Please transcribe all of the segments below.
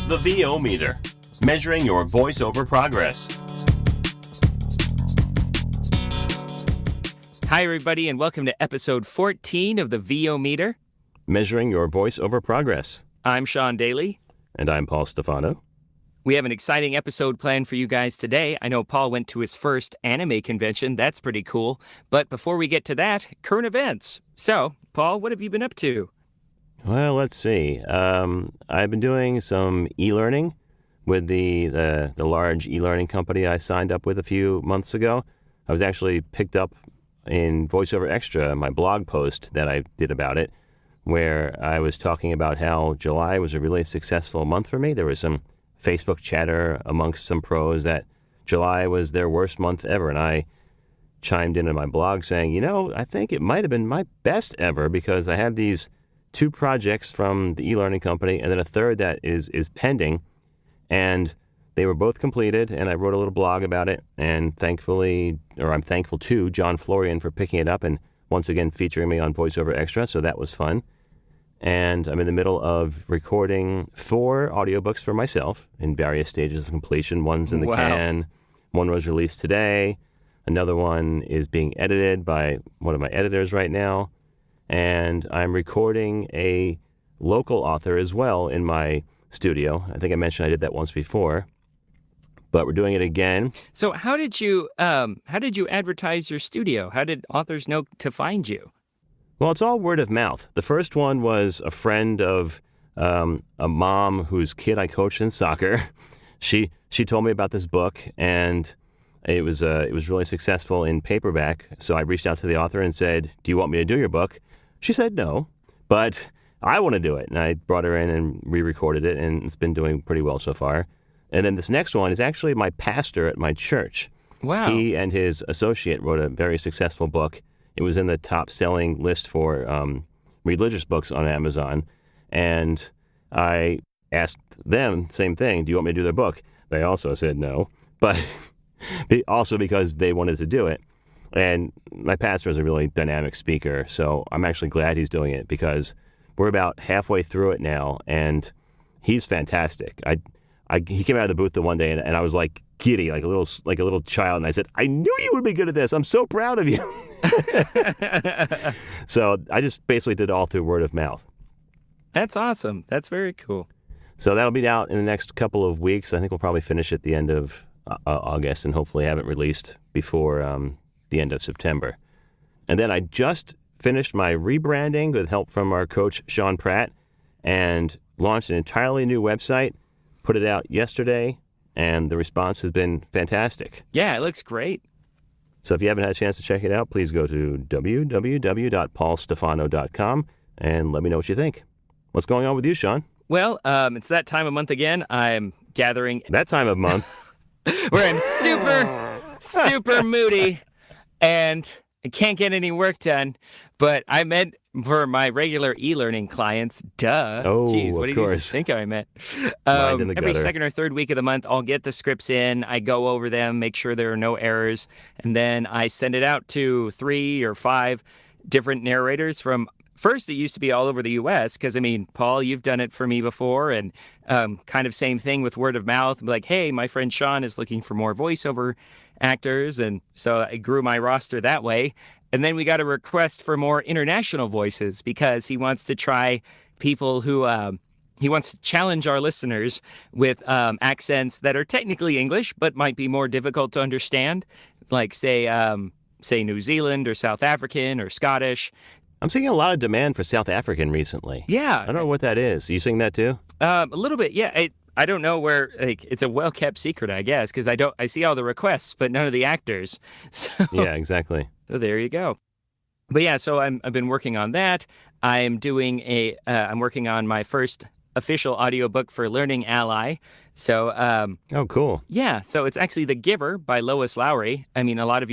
The VO Meter, measuring your voiceover progress. Hi, everybody, and welcome to episode 14 of the VO Meter. Measuring your voiceover progress. I'm Sean Daly. And I'm Paul Stefano. We have an exciting episode planned for you guys today. I know Paul went to his first anime convention. That's pretty cool. But before we get to that, current events. So, Paul, what have you been up to? Well, let's see. I've been doing some e-learning with the large e-learning company I signed up with a few months ago. I was actually picked up in VoiceOver Extra, my blog post that I did about it, where I was talking about how July was a really successful month for me. There was some Facebook chatter amongst some pros that July was their worst month ever, and I chimed in my blog saying, I think it might have been my best ever because I had these 2 projects from the e-learning company and then a third that is pending, and they were both completed, and I wrote a little blog about it, and I'm thankful to John Florian for picking it up and once again featuring me on VoiceOver Extra, so that was fun. And I'm in the middle of recording 4 audiobooks for myself in various stages of completion. One's in the can, one was released today, another one is being edited by one of my editors right now, and I'm recording a local author as well in my studio. I think I mentioned I did that once before, but we're doing it again. So how did you advertise your studio? How did authors know to find you? Well, it's all word of mouth. The first one was a friend of a mom whose kid I coached in soccer. She told me about this book, and it was really successful in paperback. So I reached out to the author and said, "Do you want me to do your book?" She said no, but I want to do it. And I brought her in and re-recorded it, and it's been doing pretty well so far. And then this next one is actually my pastor at my church. Wow. He and his associate wrote a very successful book. It was in the top-selling list for religious books on Amazon. And I asked them, same thing, do you want me to do their book? They also said no, but also because they wanted to do it. And my pastor is a really dynamic speaker, so I'm actually glad he's doing it because we're about halfway through it now, and he's fantastic. He came out of the booth the one day, and I was like giddy, like a little child, and I said, "I knew you would be good at this. I'm so proud of you." So I just basically did it all through word of mouth. That's awesome. That's very cool. So that'll be out in the next couple of weeks. I think we'll probably finish at the end of August and hopefully have it released before the end of September. And then I just finished my rebranding with help from our coach, Sean Pratt, and launched an entirely new website, put it out yesterday, and the response has been fantastic. Yeah, it looks great. So if you haven't had a chance to check it out, please go to www.paulstefano.com and let me know what you think. What's going on with you, Sean? Well, it's that time of month again. I'm gathering... That time of month. where I'm super moody and I can't get any work done. But I meant for my regular e-learning clients, duh. Oh, jeez, what of do you course. think I meant? Mind in the Every gutter. second or third week of the month, I'll get the scripts in. I go over them, make sure there are no errors, and then I send it out to 3 or 5 different narrators from... First, it used to be all over the U.S. because, Paul, you've done it for me before, and kind of same thing with word of mouth. Like, hey, my friend Sean is looking for more voiceover actors, and so I grew my roster that way. And then we got a request for more international voices because he wants to try people who he wants to challenge our listeners with accents that are technically English but might be more difficult to understand, like say New Zealand or South African or Scottish. I'm seeing a lot of demand for South African recently. Yeah. I don't know what that is. Are you seeing that too? A little bit, yeah. I don't know where, it's a well-kept secret, I guess, because I see all the requests, but none of the actors. So, Yeah, exactly. So there you go. But yeah, so I've been working on that. I'm working on my first official audiobook for Learning Ally. So, oh, cool. Yeah, so it's actually The Giver by Lois Lowry. A lot of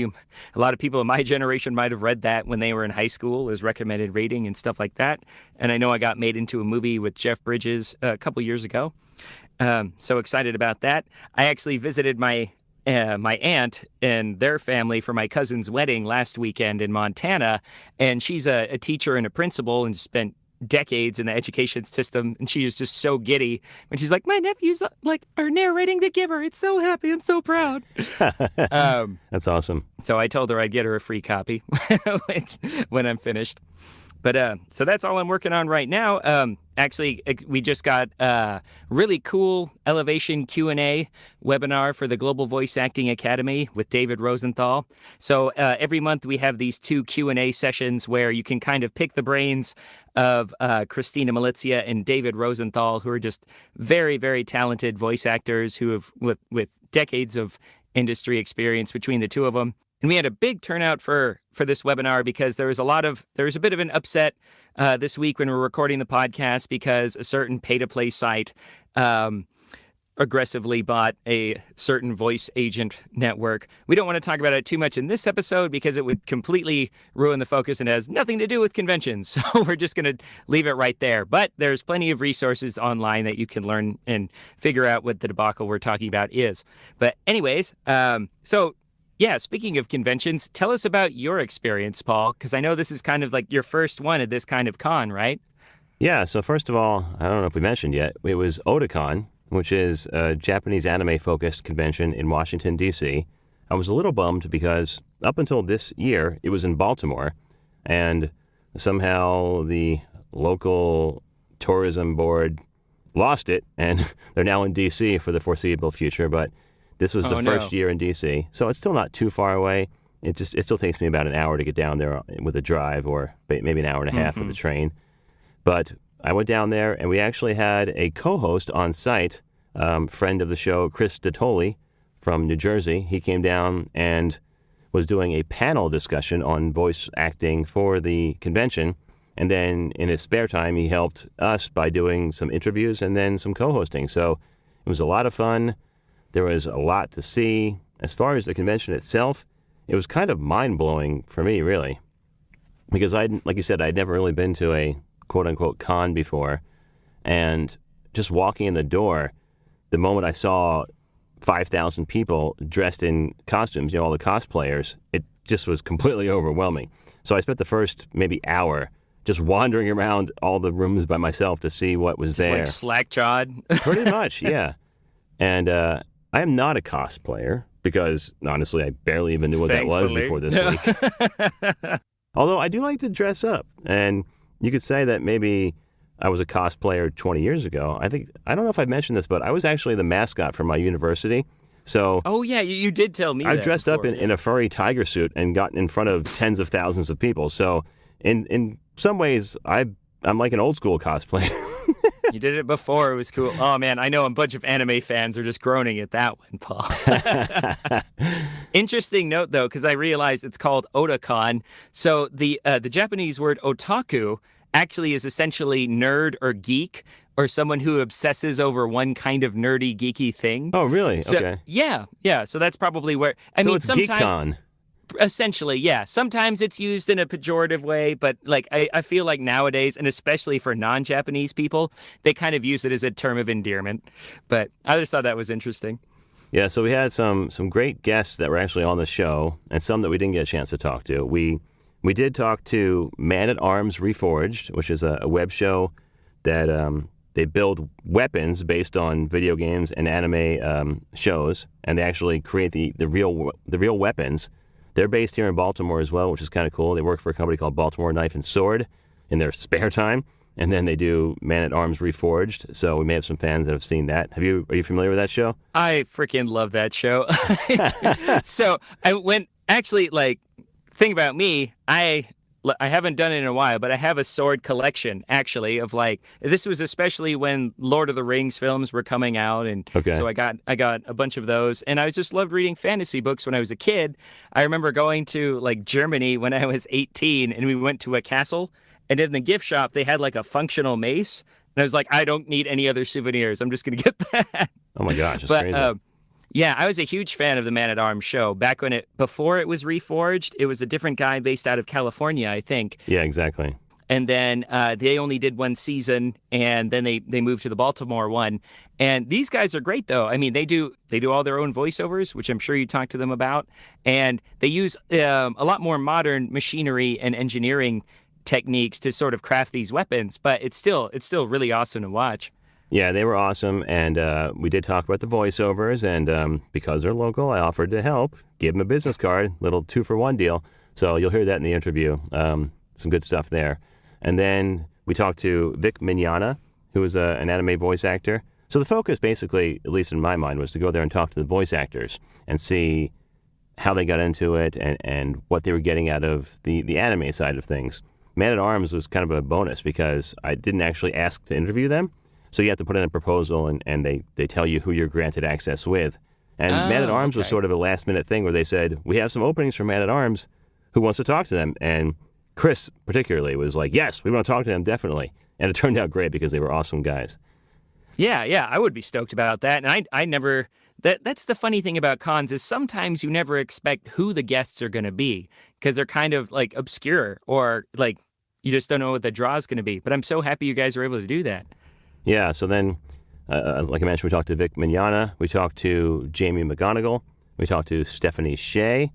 people in my generation might have read that when they were in high school as recommended reading and stuff like that. And I know I got made into a movie with Jeff Bridges a couple years ago. So excited about that. I actually visited my aunt and their family for my cousin's wedding last weekend in Montana, and she's a teacher and a principal and spent decades in the education system, and she is just so giddy when she's like, "My nephews like are narrating The Giver. It's so happy. I'm so proud." That's awesome. So I told her I'd get her a free copy when I'm finished. But so that's all I'm working on right now. Actually, we just got a really cool Elevation Q&A webinar for the Global Voice Acting Academy with David Rosenthal. So every month we have these 2 Q&A sessions where you can kind of pick the brains of Christina Malizia and David Rosenthal, who are just very, very talented voice actors who have with decades of industry experience between the two of them. And we had a big turnout for this webinar because there was a bit of an upset this week when we were recording the podcast because a certain pay-to-play site aggressively bought a certain voice agent network. We don't want to talk about it too much in this episode because it would completely ruin the focus and has nothing to do with conventions. So we're just going to leave it right there. But there's plenty of resources online that you can learn and figure out what the debacle we're talking about is. But anyways, yeah, speaking of conventions, tell us about your experience, Paul, because I know this is kind of like your first one at this kind of con, right? Yeah, so first of all, I don't know if we mentioned yet, it was Otakon, which is a Japanese anime-focused convention in Washington, D.C. I was a little bummed because up until this year, it was in Baltimore, and somehow the local tourism board lost it, and they're now in D.C. for the foreseeable future, but this was the first year in D.C., so it's still not too far away. It still takes me about an hour to get down there with a drive, or maybe an hour and a half with a train. But I went down there, and we actually had a co-host on site, friend of the show, Chris Dattoli from New Jersey. He came down and was doing a panel discussion on voice acting for the convention. And then in his spare time, he helped us by doing some interviews and then some co-hosting. So it was a lot of fun. There was a lot to see. As far as the convention itself, it was kind of mind-blowing for me, really. Because like you said, I'd never really been to a quote-unquote con before. And just walking in the door, the moment I saw 5,000 people dressed in costumes, all the cosplayers, it just was completely overwhelming. So I spent the first maybe hour just wandering around all the rooms by myself to see what was just there. Like slack-jawed? Pretty much, yeah. And I am not a cosplayer because, honestly, I barely even knew what that was before this week. Although I do like to dress up. And you could say that maybe I was a cosplayer 20 years ago. I don't know if I mentioned this, but I was actually the mascot for my university. So, oh, yeah, you did tell me I that dressed before, up in a furry tiger suit and got in front of tens of thousands of people. So in some ways, I'm like an old school cosplayer. You did it before. It was cool. Oh, man, I know a bunch of anime fans are just groaning at that one, Paul. Interesting note, though, because I realized it's called Otakon. So the Japanese word otaku actually is essentially nerd or geek, or someone who obsesses over one kind of nerdy, geeky thing. Oh, really? So, okay. Yeah. So that's probably where... It's GeekCon. Essentially, yeah. Sometimes it's used in a pejorative way, but like I feel like nowadays, and especially for non-Japanese people, they kind of use it as a term of endearment. But I just thought that was interesting. Yeah, so we had some great guests that were actually on the show, and some that we didn't get a chance to talk to. We did talk to Man at Arms Reforged, which is a web show that they build weapons based on video games and anime shows, and they actually create the real weapons. They're based here in Baltimore as well, which is kind of cool. They work for a company called Baltimore Knife and Sword in their spare time, and then they do Man at Arms Reforged. So we may have some fans that have seen that. Are you familiar with that show? I freaking love that show. So I went thing about me, I haven't done it in a while, but I have a sword collection, actually, of this was especially when Lord of the Rings films were coming out, and so I got a bunch of those, and I just loved reading fantasy books when I was a kid. I remember going to Germany when I was 18, and we went to a castle, and in the gift shop they had a functional mace, and I was like, I don't need any other souvenirs. I'm just gonna get that. Oh my gosh, that's crazy. Yeah, I was a huge fan of the Man at Arms show. Before it was Reforged, it was a different guy based out of California, I think. Yeah, exactly. And then they only did one season, and then they moved to the Baltimore one. And these guys are great, though. I mean, they do all their own voiceovers, which I'm sure you talked to them about. And they use a lot more modern machinery and engineering techniques to sort of craft these weapons, but it's still really awesome to watch. Yeah, they were awesome, and we did talk about the voiceovers, and because they're local, I offered to help, give them a business card, little 2-for-1 deal. So you'll hear that in the interview. Some good stuff there. And then we talked to Vic Mignogna, who is an anime voice actor. So the focus, basically, at least in my mind, was to go there and talk to the voice actors and see how they got into it and what they were getting out of the anime side of things. Man-at-Arms was kind of a bonus because I didn't actually ask to interview them. So you have to put in a proposal, and they tell you who you're granted access with. And Man-at-Arms was sort of a last-minute thing where they said, we have some openings for Man-at-Arms. Who wants to talk to them? And Chris, particularly, was like, yes, we want to talk to them, definitely. And it turned out great because they were awesome guys. Yeah, I would be stoked about that. And I never... That's the funny thing about cons is sometimes you never expect who the guests are going to be because they're kind of, like, obscure or, like, you just don't know what the draw is going to be. But I'm so happy you guys were able to do that. Yeah, so then, like I mentioned, we talked to Vic Mignogna, we talked to Jamie McGonigal, we talked to Stephanie Shea,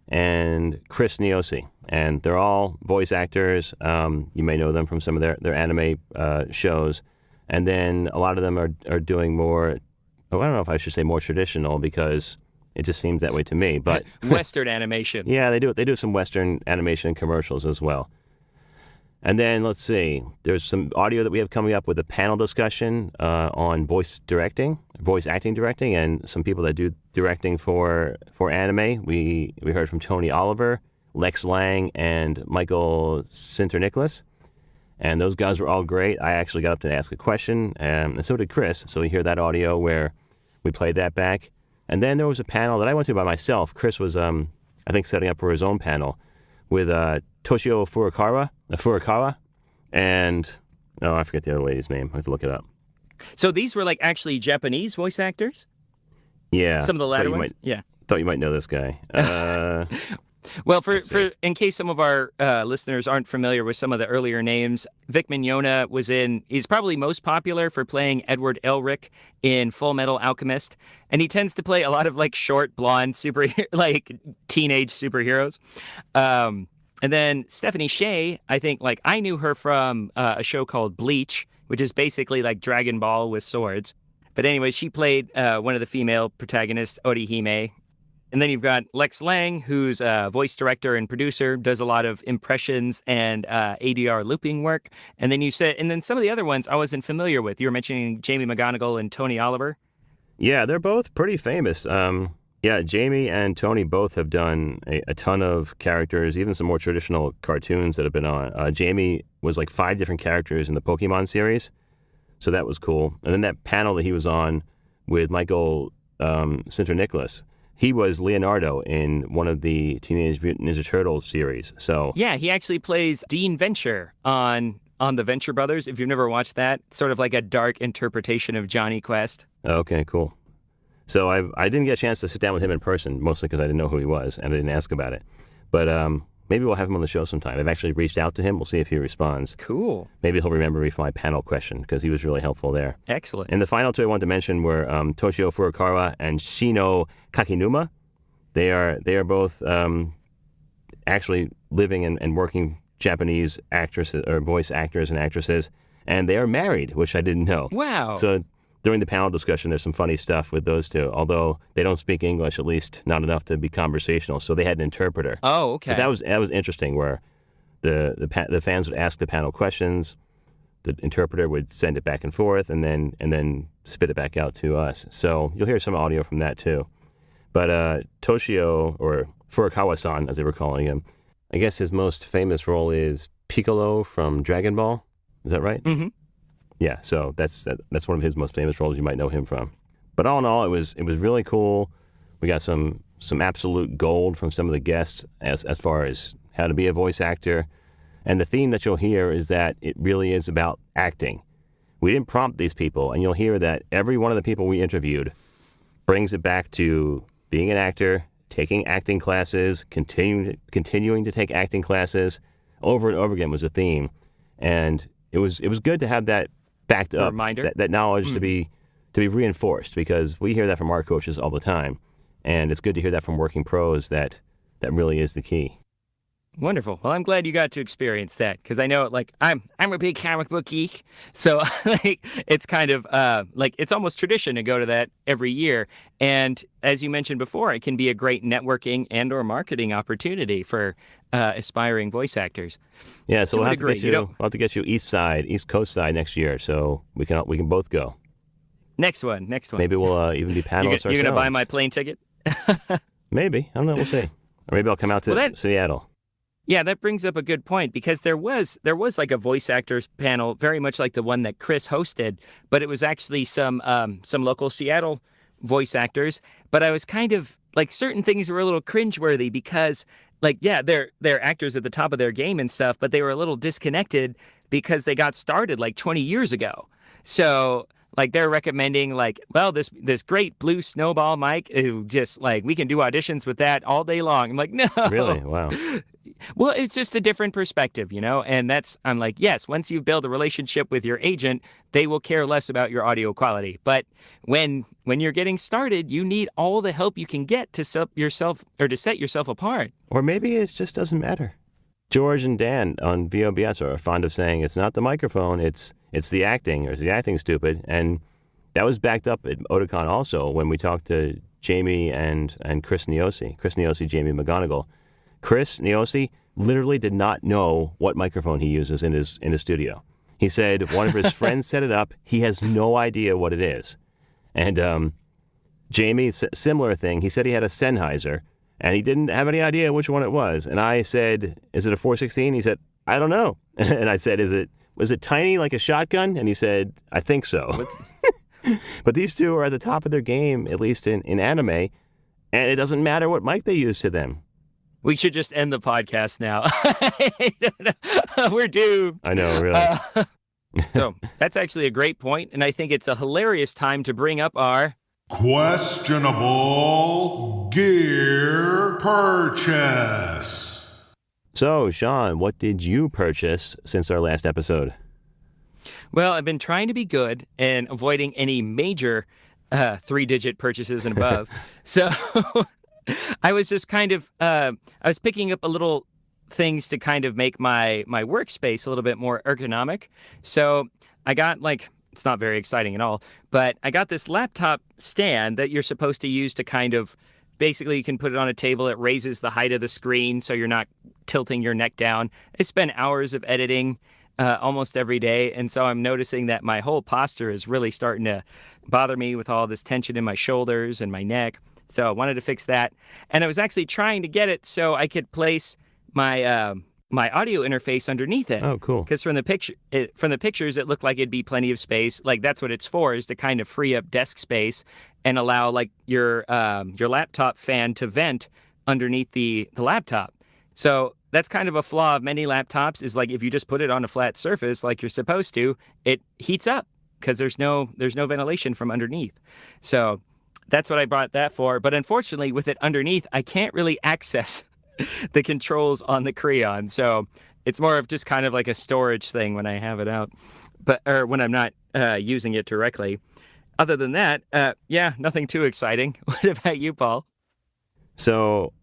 and Chris Niosi. And they're all voice actors. You may know them from some of their anime shows. And then a lot of them are doing more, I don't know if I should say more traditional because it just seems that way to me. But Western animation. Yeah, they do. They do some Western animation commercials as well. And then, let's see, there's some audio that we have coming up with a panel discussion on voice acting directing, and some people that do directing for anime. We heard from Tony Oliver, Lex Lang, and Michael Sinter-Nicholas. And those guys were all great. I actually got up to ask a question, and so did Chris. So we hear that audio where we played that back. And then there was a panel that I went to by myself. Chris was, I think, setting up for his own panel with Toshio Furukawa, and I forget the other lady's name. I have to look it up. So these were like actually Japanese voice actors? Yeah. Some of the latter ones? Yeah. Thought you might know this guy. Well, for in case some of our listeners aren't familiar with some of the earlier names, Vic Mignogna he's probably most popular for playing Edward Elric in Full Metal Alchemist, and he tends to play a lot of like short, blonde, like teenage superheroes. And then Stephanie Shea, I think like I knew her from a show called Bleach, which is basically like Dragon Ball with swords. But anyway, she played one of the female protagonists, Orihime. And then you've got Lex Lang, who's a voice director and producer, does a lot of impressions and ADR looping work. And then some of the other ones I wasn't familiar with. You were mentioning Jamie McGonigal and Tony Oliver. Yeah, they're both pretty famous. Yeah, Jamie and Tony both have done a ton of characters, even some more traditional cartoons that have been on. Jamie was like 5 different characters in the Pokemon series, so that was cool. And then that panel that he was on with Michael Sinter-Nicholas, he was Leonardo in one of the Teenage Mutant Ninja Turtles series. So yeah, he actually plays Dean Venture on the Venture Brothers. If you've never watched that, sort of like a dark interpretation of Johnny Quest. Okay, cool. So I didn't get a chance to sit down with him in person, mostly because I didn't know who he was and I didn't ask about it. But maybe we'll have him on the show sometime. I've actually reached out to him. We'll see if he responds. Cool. Maybe he'll remember me for my panel question because he was really helpful there. Excellent. And the final 2 I wanted to mention were Toshio Furukawa and Shino Kakinuma. They are both actually living and working Japanese actresses or voice actors and actresses, and they are married, which I didn't know. Wow. So during the panel discussion, there's some funny stuff with those 2, although they don't speak English, at least not enough to be conversational. So they had an interpreter. Oh, okay. But that was interesting, where the fans would ask the panel questions, the interpreter would send it back and forth, and then spit it back out to us. So you'll hear some audio from that too. But Toshio, or Furukawa-san, as they were calling him, I guess his most famous role is Piccolo from Dragon Ball. Is that right? Mm-hmm. Yeah, so that's one of his most famous roles. You might know him from. But all in all, it was really cool. We got some absolute gold from some of the guests as far as how to be a voice actor. And the theme that you'll hear is that it really is about acting. We didn't prompt these people, and you'll hear that every one of the people we interviewed brings it back to being an actor, taking acting classes, continuing to take acting classes. Over and over again was a theme. And it was good to have that backed up, reminder. That knowledge to be reinforced, because we hear that from our coaches all the time, and it's good to hear that from working pros that really is the key. Wonderful. Well, I'm glad you got to experience that because I know, like, I'm a big comic book geek, so like it's kind of like it's almost tradition to go to that every year. And as you mentioned before, it can be a great networking and/or marketing opportunity for aspiring voice actors. Yeah, so To we'll a have to degree, get you you. don't. We'll have to get you East Coast side next year, so we can both go. Next one, next one. Maybe we'll even be panelists You're gonna buy ourselves. my plane ticket? Maybe, I don't know. We'll see. Or maybe I'll come out to Well, that Seattle. Yeah, that brings up a good point because there was like a voice actors panel, very much like the one that Chris hosted, but it was actually some local Seattle voice actors. But I was kind of like certain things were a little cringeworthy because like yeah, they're actors at the top of their game and stuff, but they were a little disconnected because they got started like 20 years ago. So like they're recommending like, well, this great blue snowball mic, just like we can do auditions with that all day long. I'm like, no. Really? Wow. Well, it's just a different perspective, you know? And I'm like, yes, once you've built a relationship with your agent, they will care less about your audio quality. But when you're getting started, you need all the help you can get to set yourself apart. Or maybe it just doesn't matter. George and Dan on VOBS are fond of saying it's not the microphone, it's the acting, or is the acting stupid? And that was backed up at Otakon also when we talked to Jamie and Chris Neosi, Jamie McGonigal. Chris Neosi literally did not know what microphone he uses in his studio. He said one of his friends set it up. He has no idea what it is. And Jamie, similar thing. He said he had a Sennheiser, and he didn't have any idea which one it was. And I said, "Is it a 416?" He said, "I don't know." And I said, "Was it tiny like a shotgun?" And he said, "I think so." But these two are at the top of their game, at least in anime, and it doesn't matter what mic they use to them. We should just end the podcast now. We're doomed. I know, really. So that's actually a great point, and I think it's a hilarious time to bring up our questionable gear purchase. So, Sean, what did you purchase since our last episode? Well, I've been trying to be good and avoiding any major 3-digit purchases and above. So I was just kind of I was picking up a little things to kind of make my workspace a little bit more ergonomic. So I got it's not very exciting at all, but I got this laptop stand that you're supposed to use to kind of basically you can put it on a table. It raises the height of the screen so you're not tilting your neck down. I spend hours of editing almost every day, and so I'm noticing that my whole posture is really starting to bother me with all this tension in my shoulders and my neck. So I wanted to fix that, and I was actually trying to get it so I could place my my audio interface underneath it. Oh, cool. Because from the pictures, it looked like it'd be plenty of space. Like that's what it's for, is to kind of free up desk space and allow like your laptop fan to vent underneath the laptop. So that's kind of a flaw of many laptops, is like if you just put it on a flat surface like you're supposed to, it heats up because there's no ventilation from underneath. So that's what I bought that for. But unfortunately, with it underneath, I can't really access the controls on the Creon. So it's more of just kind of like a storage thing when I have it out, or when I'm not using it directly. Other than that, yeah, nothing too exciting. What about you, Paul? So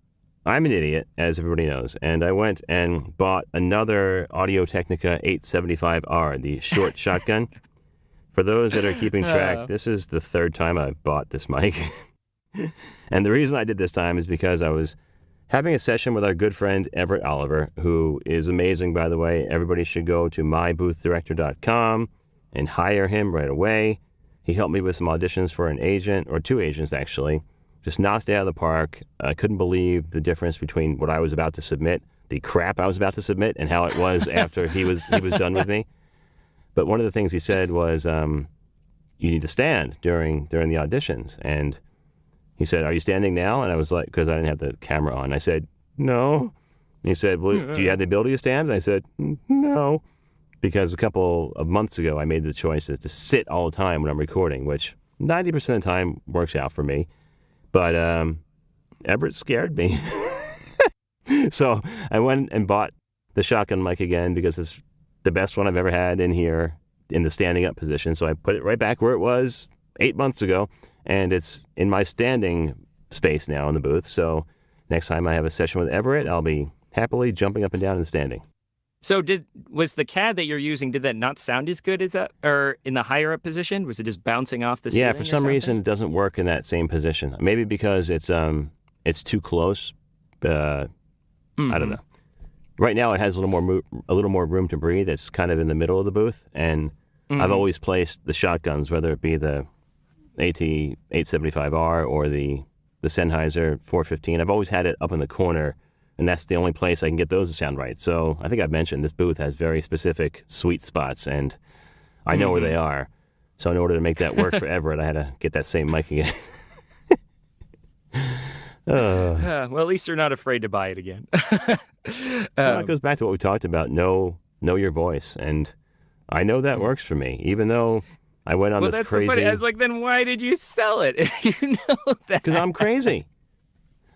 I'm an idiot, as everybody knows, and I went and bought another Audio-Technica 875R, the short shotgun. For those that are keeping track, this is the third time I've bought this mic. And the reason I did this time is because I was having a session with our good friend Everett Oliver, who is amazing, by the way. Everybody should go to myboothdirector.com and hire him right away. He helped me with some auditions for an agent, or 2 agents actually. Just knocked it out of the park. I couldn't believe the difference between what I was about to submit, the crap I was about to submit, and how it was after he was done with me. But one of the things he said was, you need to stand during the auditions. And he said, "Are you standing now?" And I was like, because I didn't have the camera on. I said, "No." And he said, "Well, do you have the ability to stand?" And I said, "No." Because a couple of months ago, I made the choice to sit all the time when I'm recording, which 90% of the time works out for me. But Everett scared me. So I went and bought the shotgun mic again because it's the best one I've ever had in here in the standing up position. So I put it right back where it was 8 months ago, and it's in my standing space now in the booth. So next time I have a session with Everett, I'll be happily jumping up and down and standing. So was the CAD that you're using, did that not sound as good as that, or in the higher up position? Was it just bouncing off the ceiling? Yeah, for some reason it doesn't work in that same position. Maybe because it's too close. I don't know. Right now it has a little more room to breathe. It's kind of in the middle of the booth, and I've always placed the shotguns, whether it be the AT-875R or the Sennheiser 415. I've always had it up in the corner, and that's the only place I can get those to sound right. So I think I've mentioned this booth has very specific sweet spots, and I know where they are. So in order to make that work for Everett, I had to get that same mic again. Well, at least you're not afraid to buy it again. Well, it goes back to what we talked about, know your voice, and I know that works for me, even though I went on this that's crazy... the funny. I was like, then why did you sell it? You know that. Because I'm crazy.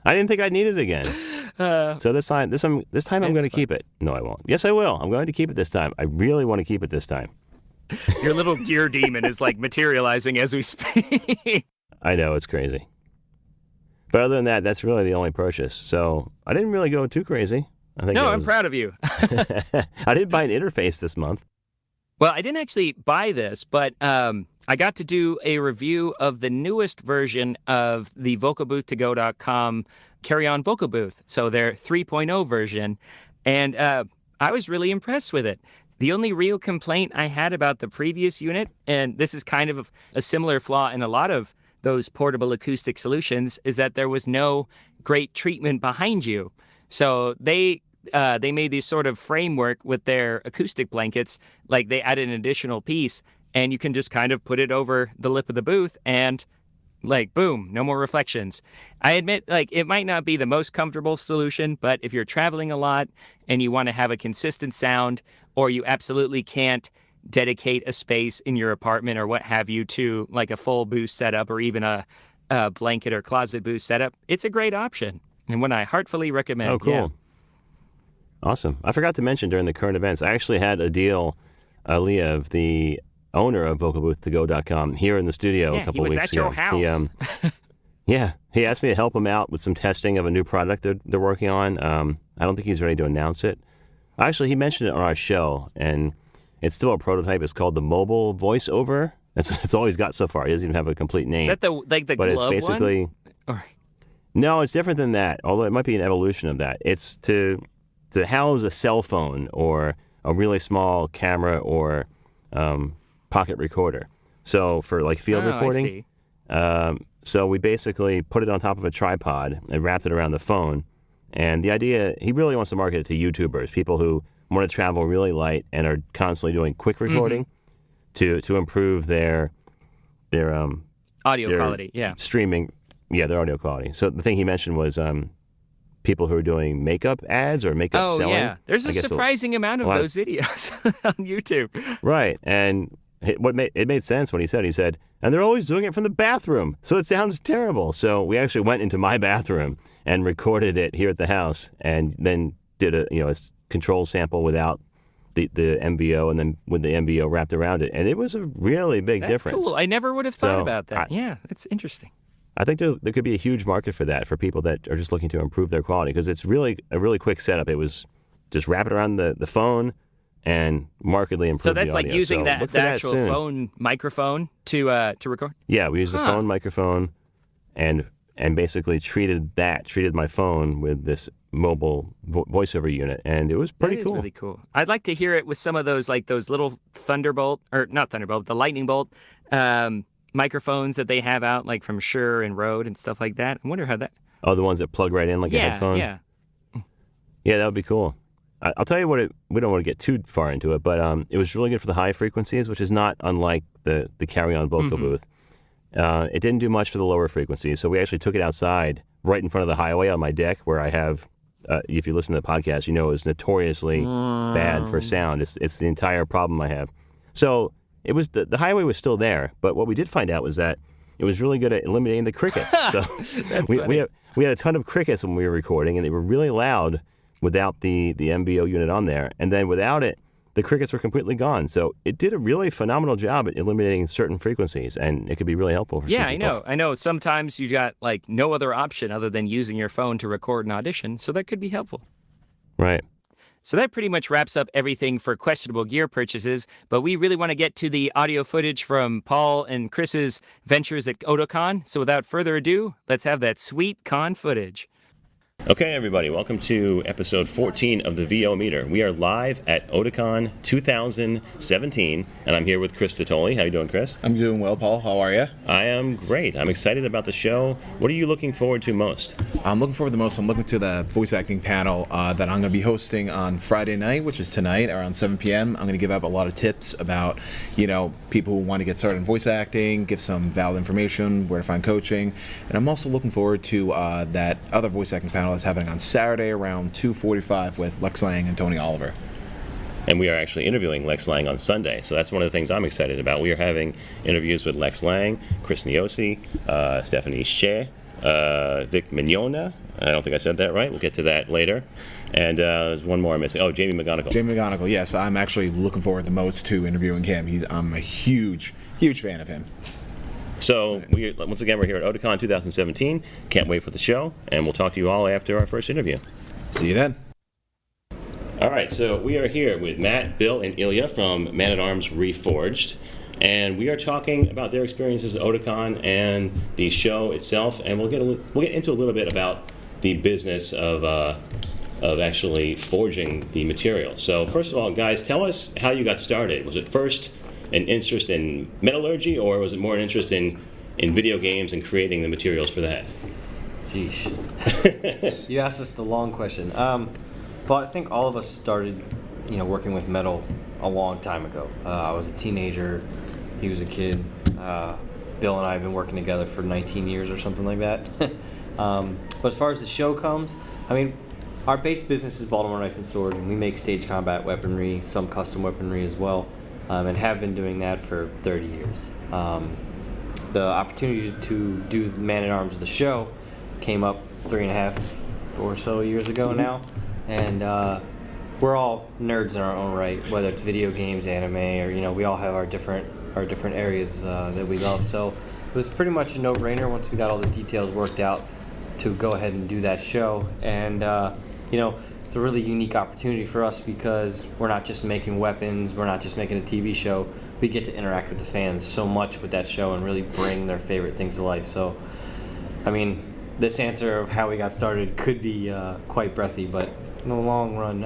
I didn't think I'd need it again. So this time I'm going to keep it. No, I won't. Yes, I will. I'm going to keep it this time. I really want to keep it this time. Your little gear demon is like materializing as we speak. I know, it's crazy. But other than that, that's really the only purchase. So I didn't really go too crazy. I'm proud of you. I did buy an interface this month. Well, I didn't actually buy this, but I got to do a review of the newest version of the vocalbooth2go.com carry-on vocal booth, so their 3.0 version, and I was really impressed with it. The only real complaint I had about the previous unit, and this is kind of a similar flaw in a lot of those portable acoustic solutions, is that there was no great treatment behind you. So they made this sort of framework with their acoustic blankets, like they added an additional piece, and you can just kind of put it over the lip of the booth and like, boom, no more reflections. I admit, like, it might not be the most comfortable solution, but if you're traveling a lot and you want to have a consistent sound, or you absolutely can't dedicate a space in your apartment or what have you to like a full booth setup or even a blanket or closet booth setup, it's a great option and one I heartfully recommend. Oh, cool. Yeah. Awesome. I forgot to mention during the current events, I actually had a deal, Liev, the owner of vocalbooth2go.com, here in the studio a couple weeks ago. He was at your house. He asked me to help him out with some testing of a new product they're working on. I don't think he's ready to announce it. Actually, he mentioned it on our show, and it's still a prototype. It's called the Mobile Voiceover. That's all he's got so far. He doesn't even have a complete name. Is that the but glove it's basically, one? Or... No, it's different than that, although it might be an evolution of that. It's to house a cell phone or a really small camera or pocket recorder. So for like field recording. So we basically put it on top of a tripod and wrapped it around the phone. And the idea, he really wants to market it to YouTubers, people who want to travel really light and are constantly doing quick recording to improve their audio quality, streaming, their audio quality. So the thing he mentioned was people who are doing makeup ads or makeup selling. Oh, yeah. There's a surprising amount of those videos on YouTube. Right. And it made sense when he said, and they're always doing it from the bathroom, so it sounds terrible. So we actually went into my bathroom and recorded it here at the house, and then did a control sample without the MVO, and then with the MVO wrapped around it, and it was a really big difference. That's cool. I never would have thought about that. It's interesting. I think there could be a huge market for that for people that are just looking to improve their quality, because it's really a really quick setup. It was just wrap it around the phone and markedly improve the audio. So that's like using the actual phone microphone to record? Yeah, we used the phone microphone and basically treated my phone with this mobile voiceover unit, and it was pretty cool. That is really cool. I'd like to hear it with some of those, like those little the lightning bolt microphones that they have out, like from Shure and Rode and stuff like that. I wonder how that... Oh, the ones that plug right in like a headphone? Yeah. Yeah, that would be cool. I'll tell you what, we don't want to get too far into it, but it was really good for the high frequencies, which is not unlike the carry-on vocal booth. It didn't do much for the lower frequencies, so we actually took it outside right in front of the highway on my deck, where I have, if you listen to the podcast, you know it's notoriously bad for sound. It's the entire problem I have. So it was the highway was still there, but what we did find out was that it was really good at eliminating the crickets. So we had a ton of crickets when we were recording, and they were really loud without the MBO unit on there. And then without it, the crickets were completely gone. So it did a really phenomenal job at eliminating certain frequencies, and it could be really helpful for some people. I know. Sometimes you got like no other option other than using your phone to record an audition, so that could be helpful. Right. So that pretty much wraps up everything for questionable gear purchases, but we really want to get to the audio footage from Paul and Chris's ventures at Otakon. So without further ado, let's have that sweet con footage. Okay, everybody, welcome to episode 14 of the VO Meter. We are live at Otakon 2017, and I'm here with Chris Dattoli. How you doing, Chris? I'm doing well, Paul. How are you? I am great. I'm excited about the show. What are you looking forward to most? I'm looking forward to the voice acting panel that I'm going to be hosting on Friday night, which is tonight around 7 p.m. I'm going to give out a lot of tips about, people who want to get started in voice acting, give some valid information, where to find coaching. And I'm also looking forward to that other voice acting panel that's happening on Saturday around 2:45 with Lex Lang and Tony Oliver. And we are actually interviewing Lex Lang on Sunday, so that's one of the things I'm excited about. We are having interviews with Lex Lang, Chris Niosi, Stephanie Shea, Vic Mignogna. I don't think I said that right. We'll get to that later. And there's one more I'm missing. Oh, Jamie McGonigal. Jamie McGonigal, yes. I'm actually looking forward the most to interviewing him. I'm a huge fan of him. So, once again, we're here at Otakon 2017. Can't wait for the show, and we'll talk to you all after our first interview. See you then. All right, so we are here with Matt, Bill, and Ilya from Man at Arms Reforged, and we are talking about their experiences at Otakon and the show itself, and we'll get into a little bit about the business of actually forging the material. So, first of all, guys, tell us how you got started. Was it first an interest in metallurgy, or was it more an interest in video games and creating the materials for that? Sheesh. You asked us the long question. Well, I think all of us started, working with metal a long time ago. I was a teenager. He was a kid. Bill and I have been working together for 19 years or something like that. But as far as the show comes, our base business is Baltimore Knife and Sword, and we make stage combat weaponry, some custom weaponry as well. And have been doing that for 30 years. The opportunity to do Man at Arms, the show, came up 3.5 or so years ago now, and we're all nerds in our own right, whether it's video games, anime, or we all have our different areas that we love. So it was pretty much a no-brainer once we got all the details worked out to go ahead and do that show, and it's a really unique opportunity for us because we're not just making weapons, we're not just making a TV show. We get to interact with the fans so much with that show and really bring their favorite things to life. So, this answer of how we got started could be quite breathy, but in the long run,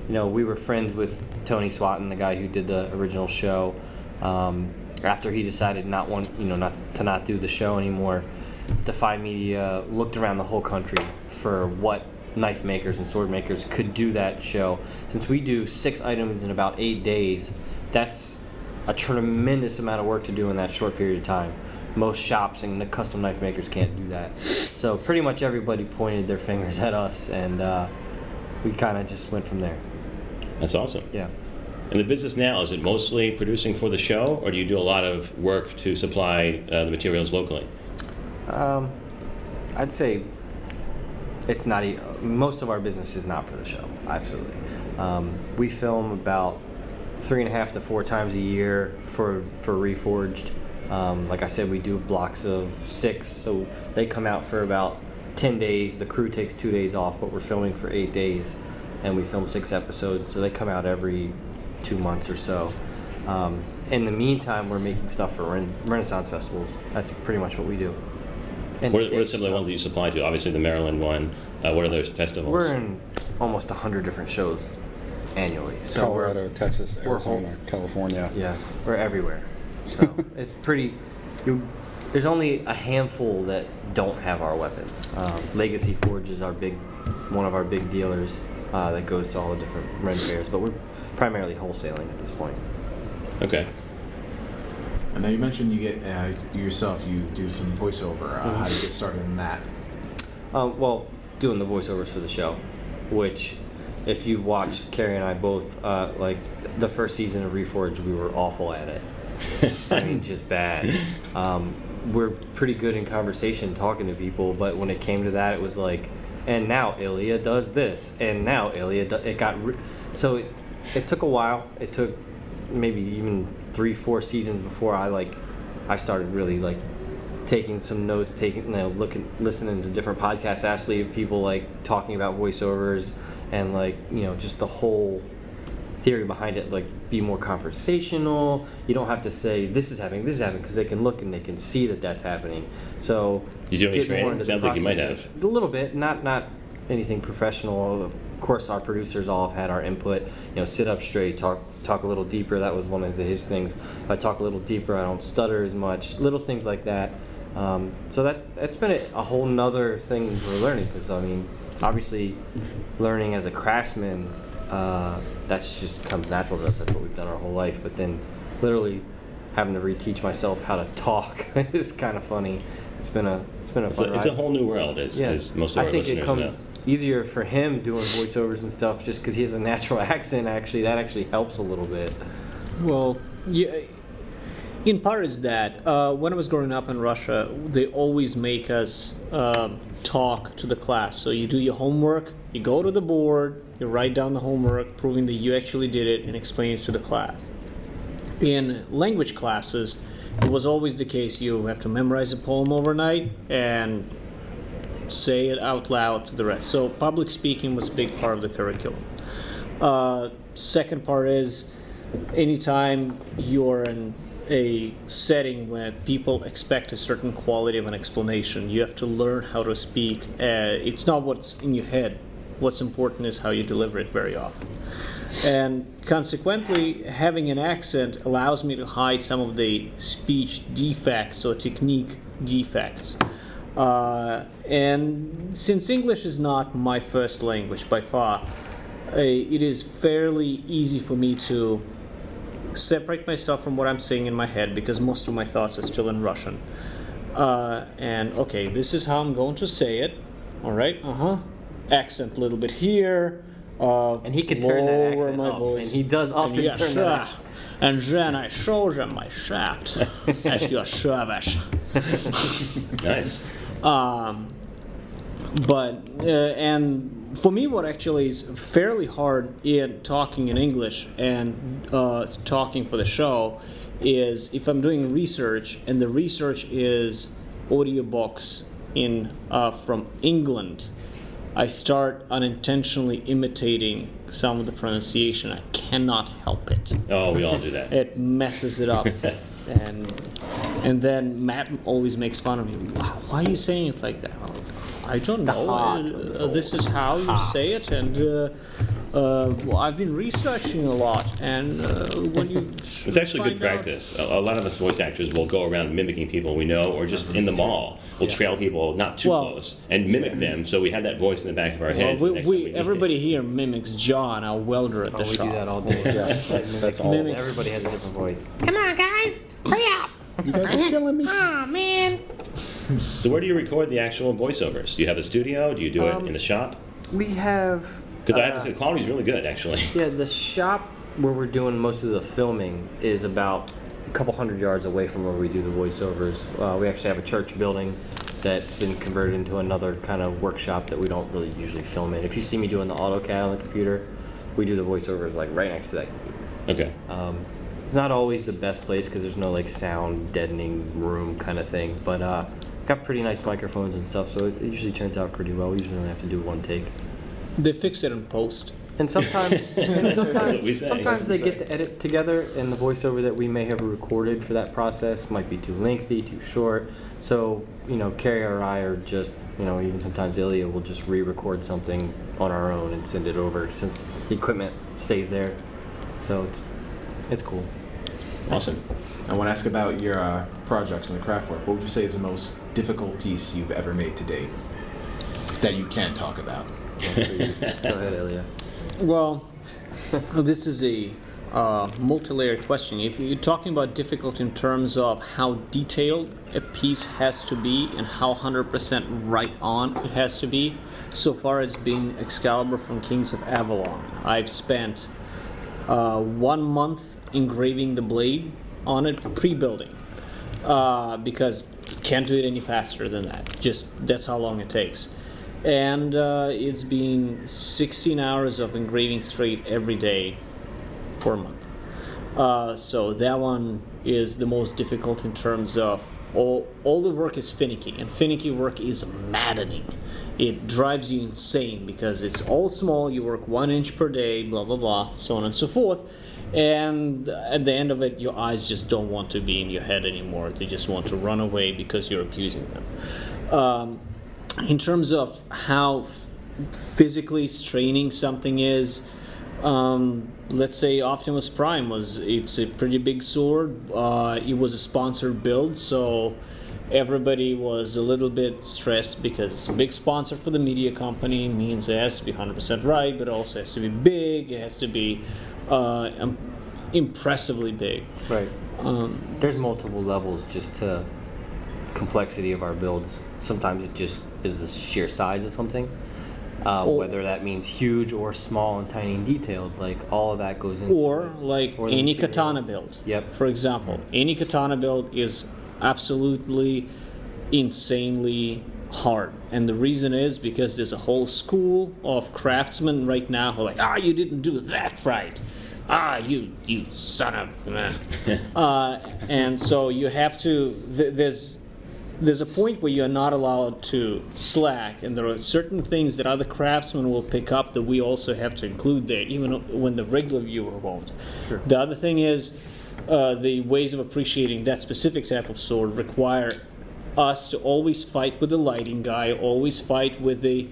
we were friends with Tony Swatton, the guy who did the original show. After he decided not to do the show anymore, Defy Media looked around the whole country for what knife makers and sword makers could do that show. Since we do 6 items in about 8 days, that's a tremendous amount of work to do in that short period of time. Most shops and the custom knife makers can't do that. So pretty much everybody pointed their fingers at us, and we kind of just went from there. That's awesome. Yeah. And the business now, is it mostly producing for the show, or do you do a lot of work to supply the materials locally? I'd say it's not. Most of our business is not for the show. Absolutely. We film about 3.5 to 4 times a year for Reforged. Like I said, we do blocks of 6, so they come out for about 10 days. The crew takes 2 days off, but we're filming for 8 days, and we film 6 episodes, so they come out every 2 months or so. In the meantime, we're making stuff for Renaissance festivals. That's pretty much what we do. And What are some of the ones that you supply to? Obviously, the Maryland one. What are those festivals? We're in almost 100 different shows annually. So Colorado, Texas, Arizona, California. Yeah, we're everywhere. So it's pretty. There's only a handful that don't have our weapons. Legacy Forge is one of our big dealers that goes to all the different Ren fairs, but we're primarily wholesaling at this point. Okay. And now you mentioned you do some voiceover. How do you get started in that? Well, doing the voiceovers for the show, which, if you watched Carrie and I both, like the first season of Reforged, we were awful at it. Just bad. We're pretty good in conversation, talking to people, but when it came to that, it was like, and now Ilya does this, and now Ilya so it took a while. It took maybe even 3-4 seasons before I started really taking some notes, listening to different podcasts, actually, of people like talking about voiceovers and like just the whole theory behind it. Like, be more conversational. You don't have to say this is happening, because they can look and they can see that that's happening. So You do any get more training? into the Sounds like you might processes. have. A little bit, not anything professional. Of course, our producers all have had our input. Sit up straight, talk a little deeper. That was one of his things. If I talk a little deeper, I don't stutter as much. Little things like that. So that's been a whole nother thing we're learning, because I mean, obviously, learning as a craftsman, that's just comes natural to us. That's what we've done our whole life. But then, literally, having to reteach myself how to talk is kind of funny. It's been a fun ride. It's a whole new world, as most of our I think it listeners comes easier for him doing voiceovers and stuff, just because he has a natural accent. Actually, that actually helps a little bit. Well, yeah, in part is that when I was growing up in Russia, they always make us talk to the class. So you do your homework, you go to the board, you write down the homework, proving that you actually did it, and explain it to the class. In language classes, it was always the case you have to memorize a poem overnight and say it out loud to the rest. So public speaking was a big part of the curriculum. Second part is, anytime you're in a setting where people expect a certain quality of an explanation, you have to learn how to speak. It's not what's in your head. What's important is how you deliver it very often. And consequently, having an accent allows me to hide some of the speech defects or technique defects. And since English is not my first language by far, it is fairly easy for me to separate myself from what I'm saying in my head, because most of my thoughts are still in Russian. And okay, this is how I'm going to say it. All right, accent a little bit here. And he can turn that lower accent my up, voice. and he does often And turn that up. And then I show them my shaft at your service. Nice. And for me, what actually is fairly hard in talking in English and talking for the show is if I'm doing research, and the research is audiobooks from England, I start unintentionally imitating some of the pronunciation. I cannot help it. Oh, we all do that. It messes it up. And then Matt always makes fun of me. Why are you saying it like that? Well, I don't know. This is how you say it, and I've been researching a lot. And when you It's actually good practice. A lot of us voice actors will go around mimicking people we know, or just in the mall, we'll trail people not too close and mimic them, so we have that voice in the back of our head. everybody here mimics John, our welder at the We shop. do that all day. That's all. Everybody has a different voice. Come on, guys, hurry up! You guys are killing me. Oh man. So where do you record the actual voiceovers? Do you have a studio? Do you do it in the shop? We have. Because I have to say, the quality is really good, actually. Yeah, the shop where we're doing most of the filming is about a couple hundred yards away from where we do the voiceovers. We actually have a church building that's been converted into another kind of workshop that we don't really usually film in. If you see me doing the AutoCAD on the computer, we do the voiceovers like right next to that computer. Okay. It's not always the best place because there's no like sound deadening room kind of thing, but got pretty nice microphones and stuff, so it usually turns out pretty well. We usually only have to do one take. They fix it in post. And sometimes what we say. sometimes they get to edit together, and the voiceover that we may have recorded for that process might be too lengthy, too short. So, Carrie or I, or just, even sometimes Ilya will just re-record something on our own and send it over, since the equipment stays there. So it's cool. Awesome. I want to ask about your projects and the craft work. What would you say is the most difficult piece you've ever made to date that you can talk about? Go ahead, Ilya. Well, this is a multi-layered question. If you're talking about difficult in terms of how detailed a piece has to be and how 100% right on it has to be, so far it's been Excalibur from Kings of Avalon. I've spent 1 month engraving the blade on it, pre-building, because can't do it any faster than that. Just that's how long it takes. And it's been 16 hours of engraving straight every day for a month. So that one is the most difficult in terms of all the work is finicky, and finicky work is maddening. It drives you insane because it's all small. You work 1 inch per day, blah blah blah, so on and so forth. And at the end of it, your eyes just don't want to be in your head anymore. They just want to run away because you're abusing them. In terms of how physically straining something is, let's say Optimus Prime it's a pretty big sword. It was a sponsored build, so everybody was a little bit stressed because it's a big sponsor for the media company. It means it has to be 100% right, but it also has to be big. It has to be impressively big. Right. There's multiple levels just to complexity of our builds. Sometimes it just is the sheer size of something. Whether that means huge or small and tiny and detailed, like all of that goes into Or it. like Or the any material. katana build. Yep. For example, any katana build is absolutely insanely hard. And the reason is because there's a whole school of craftsmen right now who are like, you didn't do that right. You son of... and so you have to... There's a point where you're not allowed to slack, and there are certain things that other craftsmen will pick up that we also have to include there, even when the regular viewer won't. Sure. The other thing is the ways of appreciating that specific type of sword require us to always fight with the lighting guy, always fight with the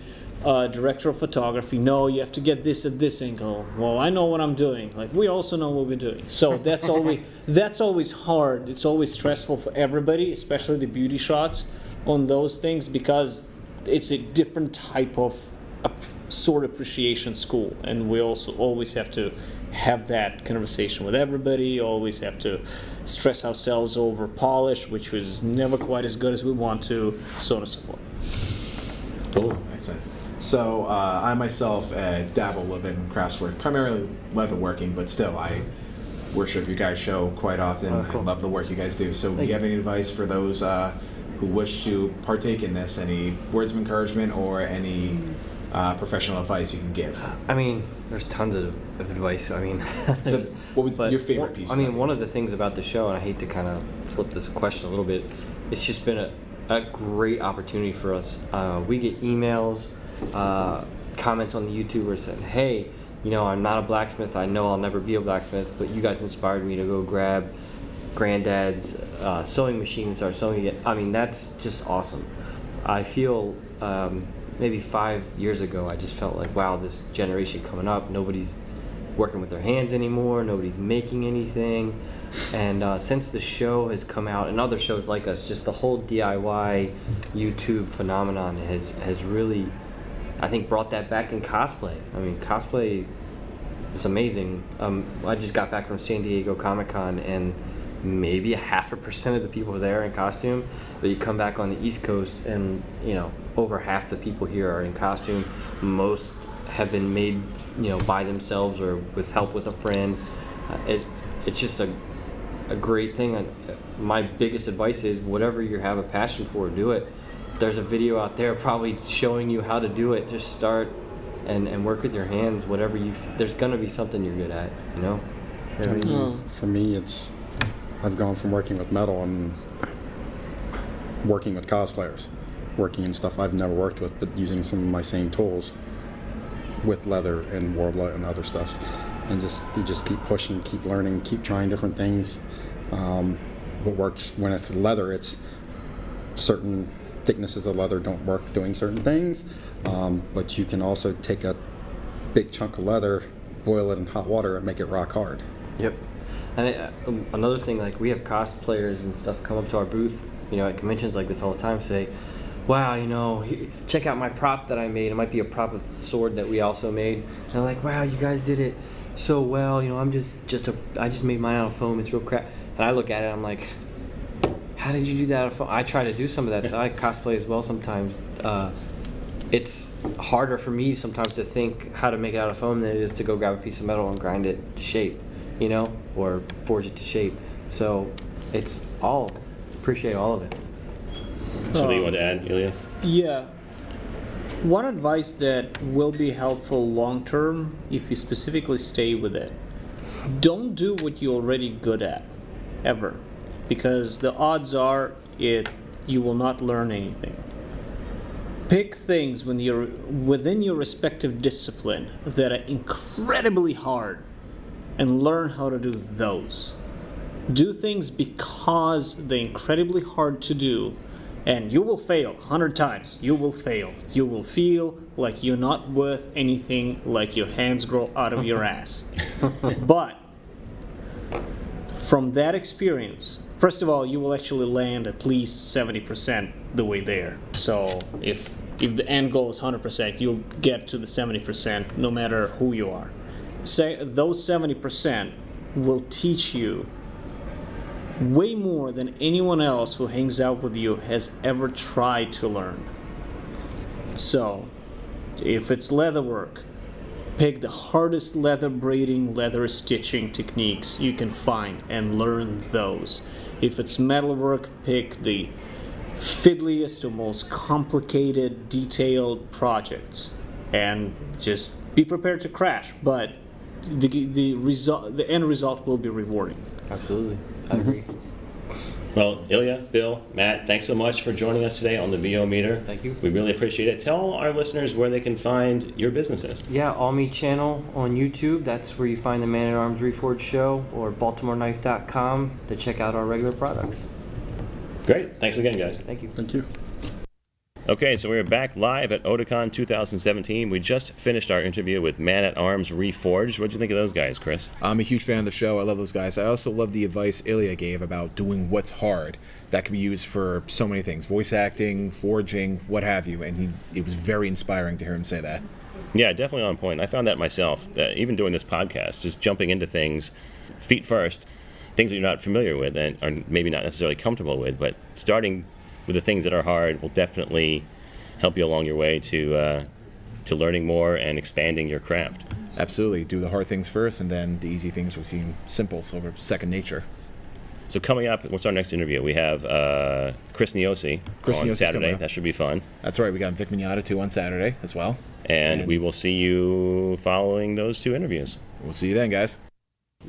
director of photography. No, you have to get this at this angle. Well, I know what I'm doing. Like, we also know what we're doing. So that's always hard. It's always stressful for everybody, especially the beauty shots on those things, because it's a different type of sword appreciation school, and we also always have to have that conversation with everybody. Always have to stress ourselves over polish, which was never quite as good as we want to, so on and so forth. Cool. Excellent. So I myself dabble a little bit in craftswork, primarily leatherworking, but still I worship your guys' show quite often. Cool. I love the work you guys do. So do you have any advice for those who wish to partake in this? Any words of encouragement or any professional advice you can give? I mean, there's tons of advice. I mean, What was but your favorite piece? I mean, one of the things about the show, and I hate to kind of flip this question a little bit, it's just been a great opportunity for us. We get emails, comments on the YouTube where it said, hey, I'm not a blacksmith. I know I'll never be a blacksmith, but you guys inspired me to go grab granddad's sewing machine and start sewing again. I mean, that's just awesome. I feel maybe 5 years ago, I just felt like, wow, this generation coming up, nobody's working with their hands anymore, nobody's making anything. And since the show has come out, and other shows like us, just the whole DIY YouTube phenomenon has really, I think, brought that back in cosplay. I mean, cosplay is amazing. I just got back from San Diego Comic-Con, and maybe 0.5% of the people there in costume, but you come back on the East Coast and over half the people here are in costume. Most have been made by themselves or with help with a friend. It's just a great thing. My biggest advice is whatever you have a passion for, do it. There's a video out there probably showing you how to do it. Just start and work with your hands. Whatever there's gonna be something you're good at. You know what I mean? For me, I've gone from working with metal and working with cosplayers, working in stuff I've never worked with, but using some of my same tools with leather and warbler and other stuff. And you just keep pushing, keep learning, keep trying different things. What works when it's leather, it's certain thicknesses of leather don't work doing certain things, but you can also take a big chunk of leather, boil it in hot water, and make it rock hard. Yep. And another thing, like, we have cosplayers and stuff come up to our booth, at conventions like this all the time, say, wow, check out my prop that I made. It might be a prop of the sword that we also made. And they're like, wow, you guys did it so well. I just made mine out of foam. It's real crap. And I look at it, I'm like, how did you do that out of foam? I try to do some of that. I cosplay as well sometimes. It's harder for me sometimes to think how to make it out of foam than it is to go grab a piece of metal and grind it to shape, or forge it to shape. So it's appreciate all of it. Something you want to add, Ilya? Yeah. One advice that will be helpful long term, if you specifically stay with it, don't do what you're already good at, ever, because the odds are you will not learn anything. Pick things when you're within your respective discipline that are incredibly hard and learn how to do those. Do things because they're incredibly hard to do, and you will fail 100 times. You will fail. You will feel like you're not worth anything, like your hands grow out of your ass. But from that experience, first of all, you will actually land at least 70% the way there. So if the end goal is 100%, you'll get to the 70% no matter who you are. Say those 70% will teach you way more than anyone else who hangs out with you has ever tried to learn. So if it's leather work, pick the hardest leather braiding, leather stitching techniques you can find and learn those. If it's metalwork, pick the fiddliest or most complicated, detailed projects and just be prepared to crash. But the end result will be rewarding. Absolutely. I agree. Well, Ilya, Bill, Matt, thanks so much for joining us today on the VO Meter. Thank you. We really appreciate it. Tell our listeners where they can find your businesses. Yeah, Almi channel on YouTube. That's where you find the Man at Arms Reforged show, or BaltimoreKnife.com to check out our regular products. Great. Thanks again, guys. Thank you. Thank you. Okay, so we're back live at Otakon 2017. We just finished our interview with Man at Arms Reforged. What did you think of those guys, Chris? I'm a huge fan of the show. I love those guys. I also love the advice Ilya gave about doing what's hard. That can be used for so many things: voice acting, forging, what have you. And it was very inspiring to hear him say that. Yeah, definitely on point. I found that myself, that even doing this podcast, just jumping into things feet first, things that you're not familiar with and are maybe not necessarily comfortable with, but starting with the things that are hard will definitely help you along your way to learning more and expanding your craft. Absolutely. Do the hard things first, and then the easy things will seem simple, so they're second nature. So coming up, what's our next interview? We have Chris Niosi on Saturday. That should be fun. That's right. We got Vic Mignogna too on Saturday as well. And we will see you following those two interviews. We'll see you then, guys.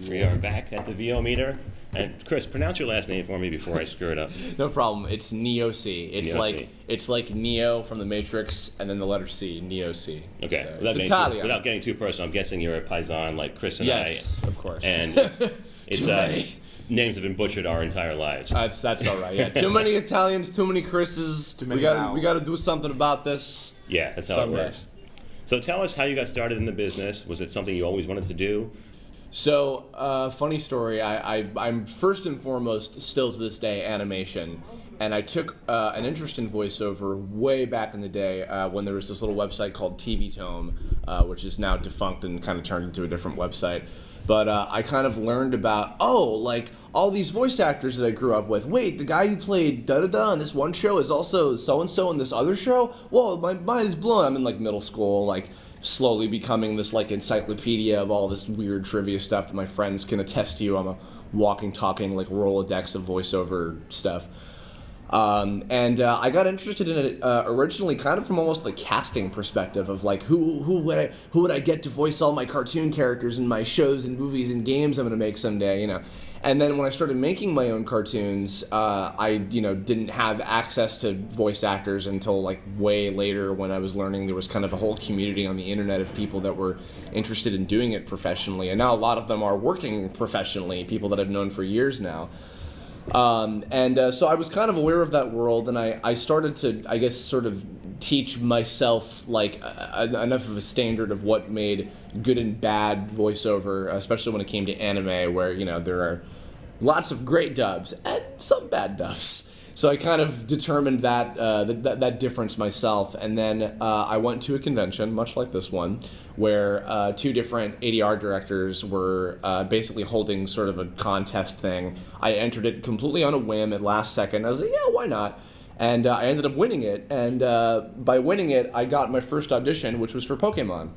We are back at the VO Meter. And Chris, pronounce your last name for me before I screw it up. No problem. It's Neo-C. Neo-C. It's like Neo from the Matrix, and then the letter C, Neo-C. Okay. So Without, it's Italian. without getting too personal, I'm guessing you're a paisan like Chris and I. Yes, of course. And it's Too many. Names have been butchered our entire lives. That's all right. Yeah. Too many Italians, too many Chris's. We got to do something about this. Yeah, that's how someday. it works. So tell us how you got started in the business. Was it something you always wanted to do? So, funny story. I'm first and foremost, still to this day, animation. And I took an interest in voiceover way back in the day when there was this little website called TV Tome, which is now defunct and kind of turned into a different website. But I kind of learned about, like all these voice actors that I grew up with. Wait, the guy who played da-da-da on this one show is also so-and-so in this other show? Whoa, my mind is blown. I'm in like middle school, like slowly becoming this like encyclopedia of all this weird trivia stuff that my friends can attest to. I'm a walking, talking like Rolodex of voiceover stuff. And I got interested in it originally kind of from almost the casting perspective of like who would I get to voice all my cartoon characters in my shows and movies and games I'm gonna make someday, you know. And then when I started making my own cartoons, I didn't have access to voice actors until like way later when I was learning there was kind of a whole community on the internet of people that were interested in doing it professionally, and now a lot of them are working professionally, people that I've known for years now. So I was kind of aware of that world, and I started to, I guess, sort of teach myself like enough of a standard of what made good and bad voiceover, especially when it came to anime, where there are lots of great dubs and some bad dubs. So I kind of determined that difference myself, and then I went to a convention, much like this one, where two different ADR directors were basically holding sort of a contest thing. I entered it completely on a whim at last second. I was like, yeah, why not? And I ended up winning it, and by winning it, I got my first audition, which was for Pokemon.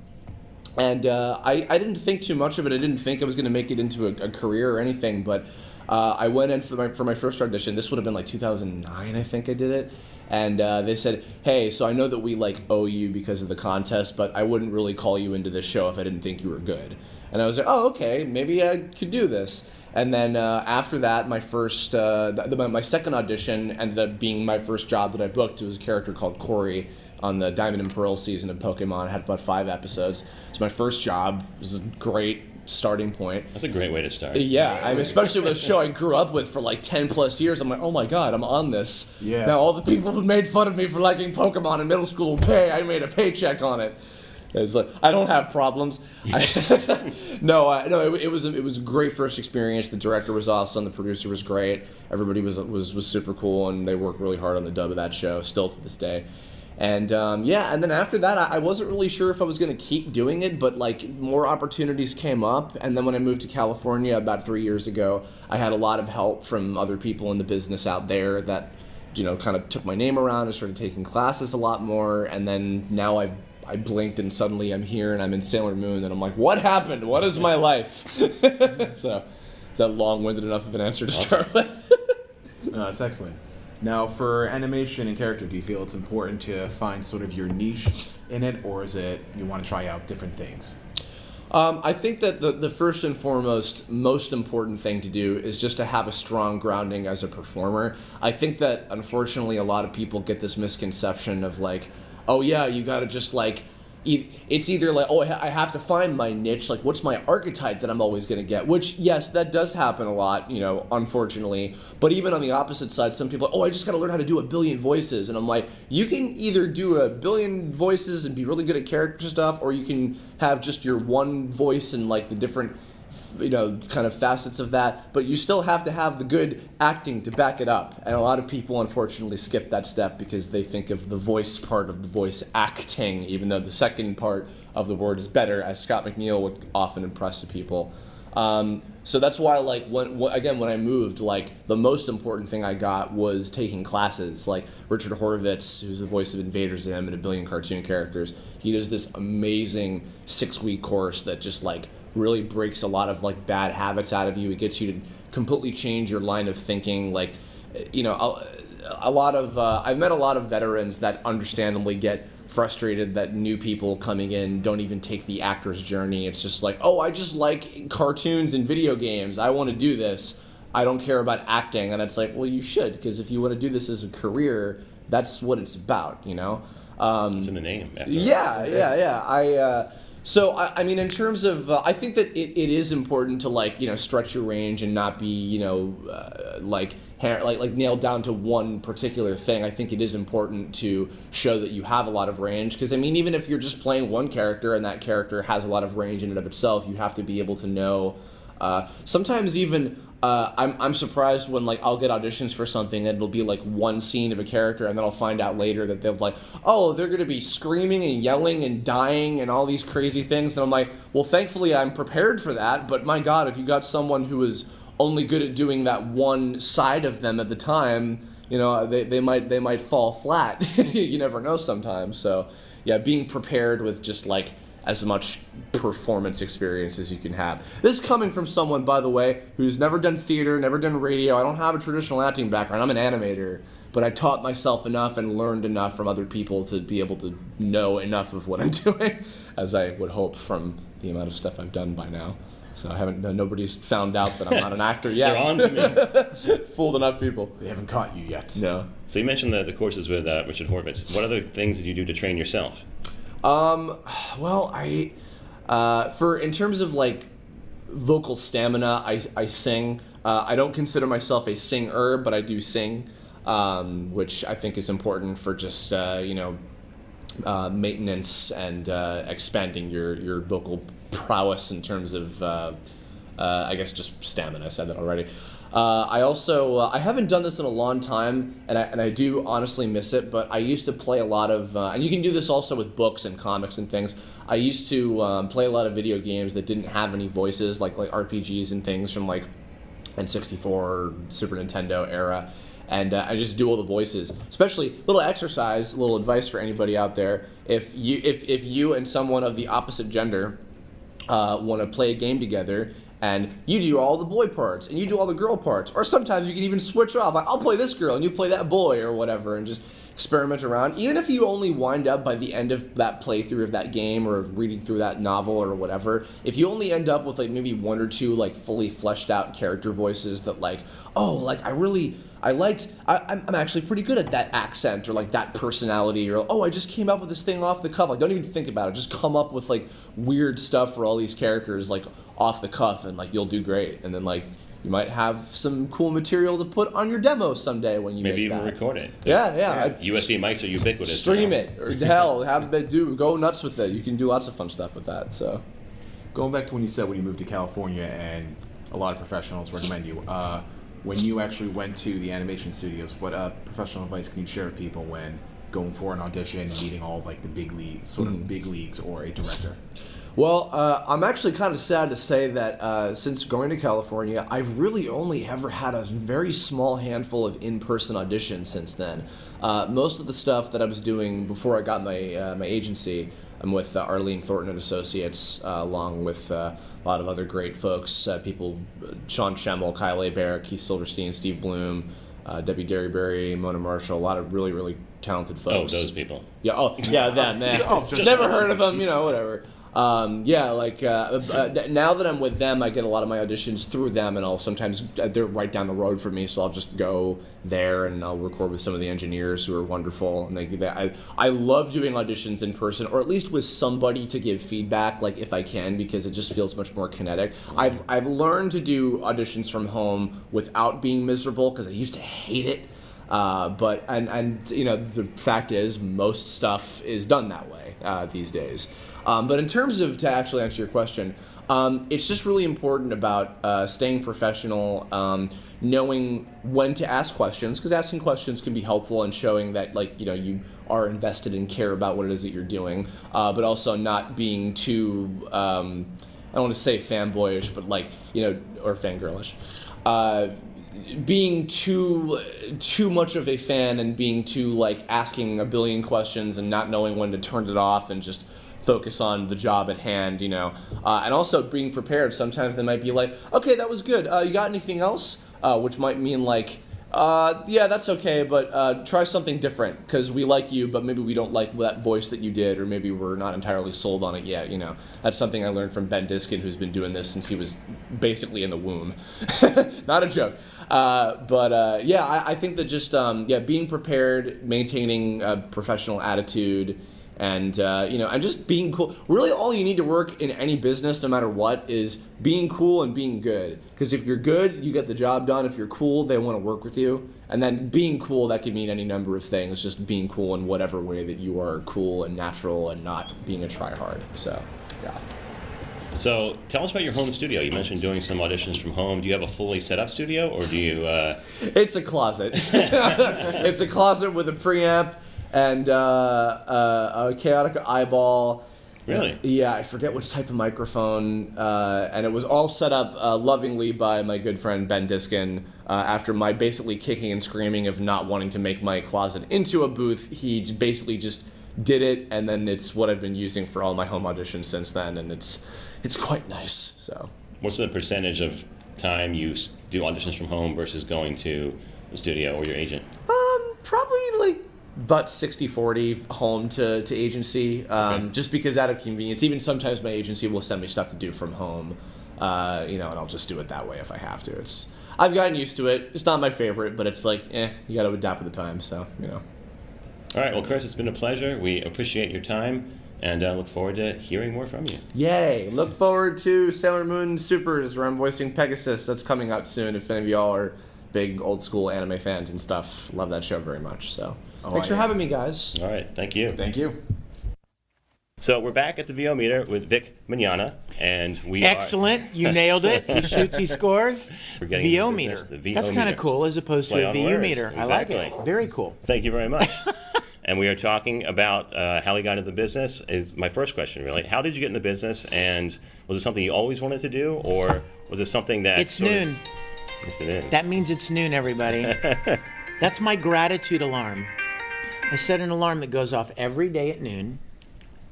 And I didn't think too much of it. I didn't think I was going to make it into a career or anything, but I went in for my first audition. This would have been like 2009, I think I did it. And they said, hey, so I know that we like owe you because of the contest, but I wouldn't really call you into this show if I didn't think you were good. And I was like, oh, okay, maybe I could do this. And then after that, my first, my second audition ended up being my first job that I booked. It was a character called Corey on the Diamond and Pearl season of Pokemon. I had about 5 episodes. It's my first job. It was a great starting point. That's a great way to start. Yeah, I mean, especially with a show I grew up with for like 10 plus years. I'm like, oh my god, I'm on this. Yeah. Now all the people who made fun of me for liking Pokemon in middle school I made a paycheck on it. It's like I don't have problems. No, it was a great first experience. The director was awesome. The producer was great. Everybody was super cool, and they worked really hard on the dub of that show, still to this day. And and then after that, I wasn't really sure if I was going to keep doing it, but like more opportunities came up. And then when I moved to California about 3 years ago, I had a lot of help from other people in the business out there that, kind of took my name around and started taking classes a lot more. And then now I blinked and suddenly I'm here and I'm in Sailor Moon and I'm like, what happened? What is my life? So is that long-winded enough of an answer to start with? No, that's excellent. Now, for animation and character, do you feel it's important to find sort of your niche in it, or is it you want to try out different things? I think that the first and foremost, most important thing to do is just to have a strong grounding as a performer. I think that, unfortunately, a lot of people get this misconception of like, oh yeah, you gotta just like, it's either like, oh, I have to find my niche, like what's my archetype that I'm always gonna get, which yes, that does happen a lot, unfortunately, but even on the opposite side, some people are, oh, I just gotta learn how to do 1 billion voices, and I'm like, you can either do 1 billion voices and be really good at character stuff, or you can have just your one voice and like the different kind of facets of that, but you still have to have the good acting to back it up. And a lot of people unfortunately skip that step because they think of the voice part of the voice acting, even though the second part of the word is better, as Scott McNeil would often impress the people. So that's why, like, when I moved, like, the most important thing I got was taking classes. Like, Richard Horvitz, who's the voice of Invader Zim and 1 billion cartoon characters, he does this amazing 6-week course that just, like, really breaks a lot of like bad habits out of you. It gets you to completely change your line of thinking. Like, a lot of I've met a lot of veterans that understandably get frustrated that new people coming in don't even take the actor's journey. It's just like, oh, I just like cartoons and video games. I want to do this. I don't care about acting. And it's like, well, you should, because if you want to do this as a career, that's what it's about, It's in the name. Yeah. So, I mean, in terms of, I think that it is important to, like, stretch your range and not be, like nailed down to one particular thing. I think it is important to show that you have a lot of range. Because, I mean, even if you're just playing one character and that character has a lot of range in and of itself, you have to be able to know. Sometimes even I'm surprised when like I'll get auditions for something and it'll be like one scene of a character and then I'll find out later that they're like, oh, they're gonna be screaming and yelling and dying and all these crazy things, and I'm like, well, thankfully I'm prepared for that, but my God, if you got someone who is only good at doing that one side of them at the time, they might fall flat. You never know sometimes. So yeah, being prepared with just like as much performance experience as you can have. This is coming from someone, by the way, who's never done theater, never done radio. I don't have a traditional acting background. I'm an animator, but I taught myself enough and learned enough from other people to be able to know enough of what I'm doing, as I would hope from the amount of stuff I've done by now. So nobody's found out that I'm not an actor yet. They're on to me. Fooled enough people. They haven't caught you yet. No. So you mentioned the courses with Richard Horvitz. What other things did you do to train yourself? Well, in terms of like vocal stamina, I sing. I don't consider myself a singer, but I do sing, which I think is important for just, maintenance and expanding your vocal prowess in terms of, I guess, just stamina. I said that already. I also I haven't done this in a long time, and I do honestly miss it. But I used to play a lot of, and you can do this also with books and comics and things. I used to play a lot of video games that didn't have any voices, like RPGs and things from like N64 or Super Nintendo era. and I just do all the voices. Especially little exercise, little advice for anybody out there. If you and someone of the opposite gender want to play a game together, and you do all the boy parts and you do all the girl parts, or sometimes you can even switch off. Like, I'll play this girl and you play that boy or whatever, and just experiment around. Even if you only wind up by the end of that playthrough of that game or reading through that novel or whatever, if you only end up with like maybe one or two like fully fleshed out character voices that like, oh, like I'm actually pretty good at that accent or like that personality, or oh, I just came up with this thing off the cuff. Like, don't even think about it. Just come up with like weird stuff for all these characters like off the cuff, and like you'll do great. And then like you might have some cool material to put on your demo someday when you Maybe make even that. record it. Yeah. USB mics are ubiquitous. Stream now. it, or hell, go nuts with it. You can do lots of fun stuff with that. So, Going back to when you said when you moved to California and a lot of professionals recommend you, when you actually went to the animation studios, what professional advice can you share with people when going for an audition, meeting all like the big leagues, big leagues, or a director? well, I'm actually kind of sad to say that since going to California, I've really only ever had a very small handful of in-person auditions since then. Most of the stuff that I was doing before I got my my agency, I'm with Arlene Thornton and Associates, along with a lot of other great folks, people, Sean Schemmel, Kyle Abear, Keith Silverstein, Steve Bloom, Debbie Derryberry, Mona Marshall, a lot of really, really talented Oh, folks. those people. Yeah, them. Never heard of them, whatever. Now that I'm with them, I get a lot of my auditions through them, and I'll sometimes, they're right down the road from me, so I'll just go there and I'll record with some of the engineers who are wonderful. And I love doing auditions in person, or at least with somebody to give feedback, like if I can, because it just feels much more kinetic. I've learned to do auditions from home without being miserable, because I used to hate it. But the fact is, most stuff is done that way these days. But in terms of, to actually answer your question, it's just really important about staying professional, knowing when to ask questions, because asking questions can be helpful and showing that you are invested and care about what it is that you're doing, but also not being too I don't want to say fanboyish, but or fangirlish. Being too much of a fan and being too asking a billion questions and not knowing when to turn it off and just focus on the job at hand, and also being prepared. Sometimes they might be like, okay, that was good. You got anything else? Which might mean yeah, that's okay, but try something different, because we like you, but maybe we don't like that voice that you did, or maybe we're not entirely sold on it yet. That's something I learned from Ben Diskin, who's been doing this since he was basically in the womb. Not a joke. I think that just being prepared, maintaining a professional attitude, and just being cool. Really, all you need to work in any business, no matter what, is being cool and being good. Because if you're good, you get the job done. If you're cool, they want to work with you. And then being cool, that can mean any number of things. Just being cool in whatever way that you are cool and natural, and not being a tryhard. So, yeah. So tell us about your home studio. You mentioned doing some auditions from home. Do you have a fully set up studio, or do you... It's a closet. It's a closet with a preamp and a chaotic eyeball. Really? Yeah, I forget which type of microphone. And it was all set up lovingly by my good friend Ben Diskin. After my basically kicking and screaming of not wanting to make my closet into a booth, he basically just did it, and then it's what I've been using for all my home auditions since then, and it's quite nice. So, what's the percentage of time you do auditions from home versus going to the studio or your agent? Probably about 60-40 home to agency, Okay. just because out of convenience. Even sometimes my agency will send me stuff to do from home, and I'll just do it that way if I have to. I've gotten used to it. It's not my favorite, but it's you got to adapt with the times, so. All right, well, Chris, it's been a pleasure. We appreciate your time, and look forward to hearing more from you. Yay! Look forward to Sailor Moon Supers, where I'm voicing Pegasus. That's coming out soon. If any of y'all are big old school anime fans and stuff, love that show very much. So, thanks for having me, guys. All right, thank you. Thank you. So we're back at the VO meter with Vic Mignogna, and we Excellent. You nailed it. He shoots, he scores. We're getting VO into meter. business, the VO That's kind of meter. cool as opposed to Play a on VU words. meter. I like it. Exactly. Very cool. Thank you very much. And we are talking about how he got into the business. Is my first question, really. How did you get in the business, and was it something you always wanted to do, or was it something that... It's noon. Yes, it is. That means it's noon, everybody. That's my gratitude alarm. I set an alarm that goes off every day at noon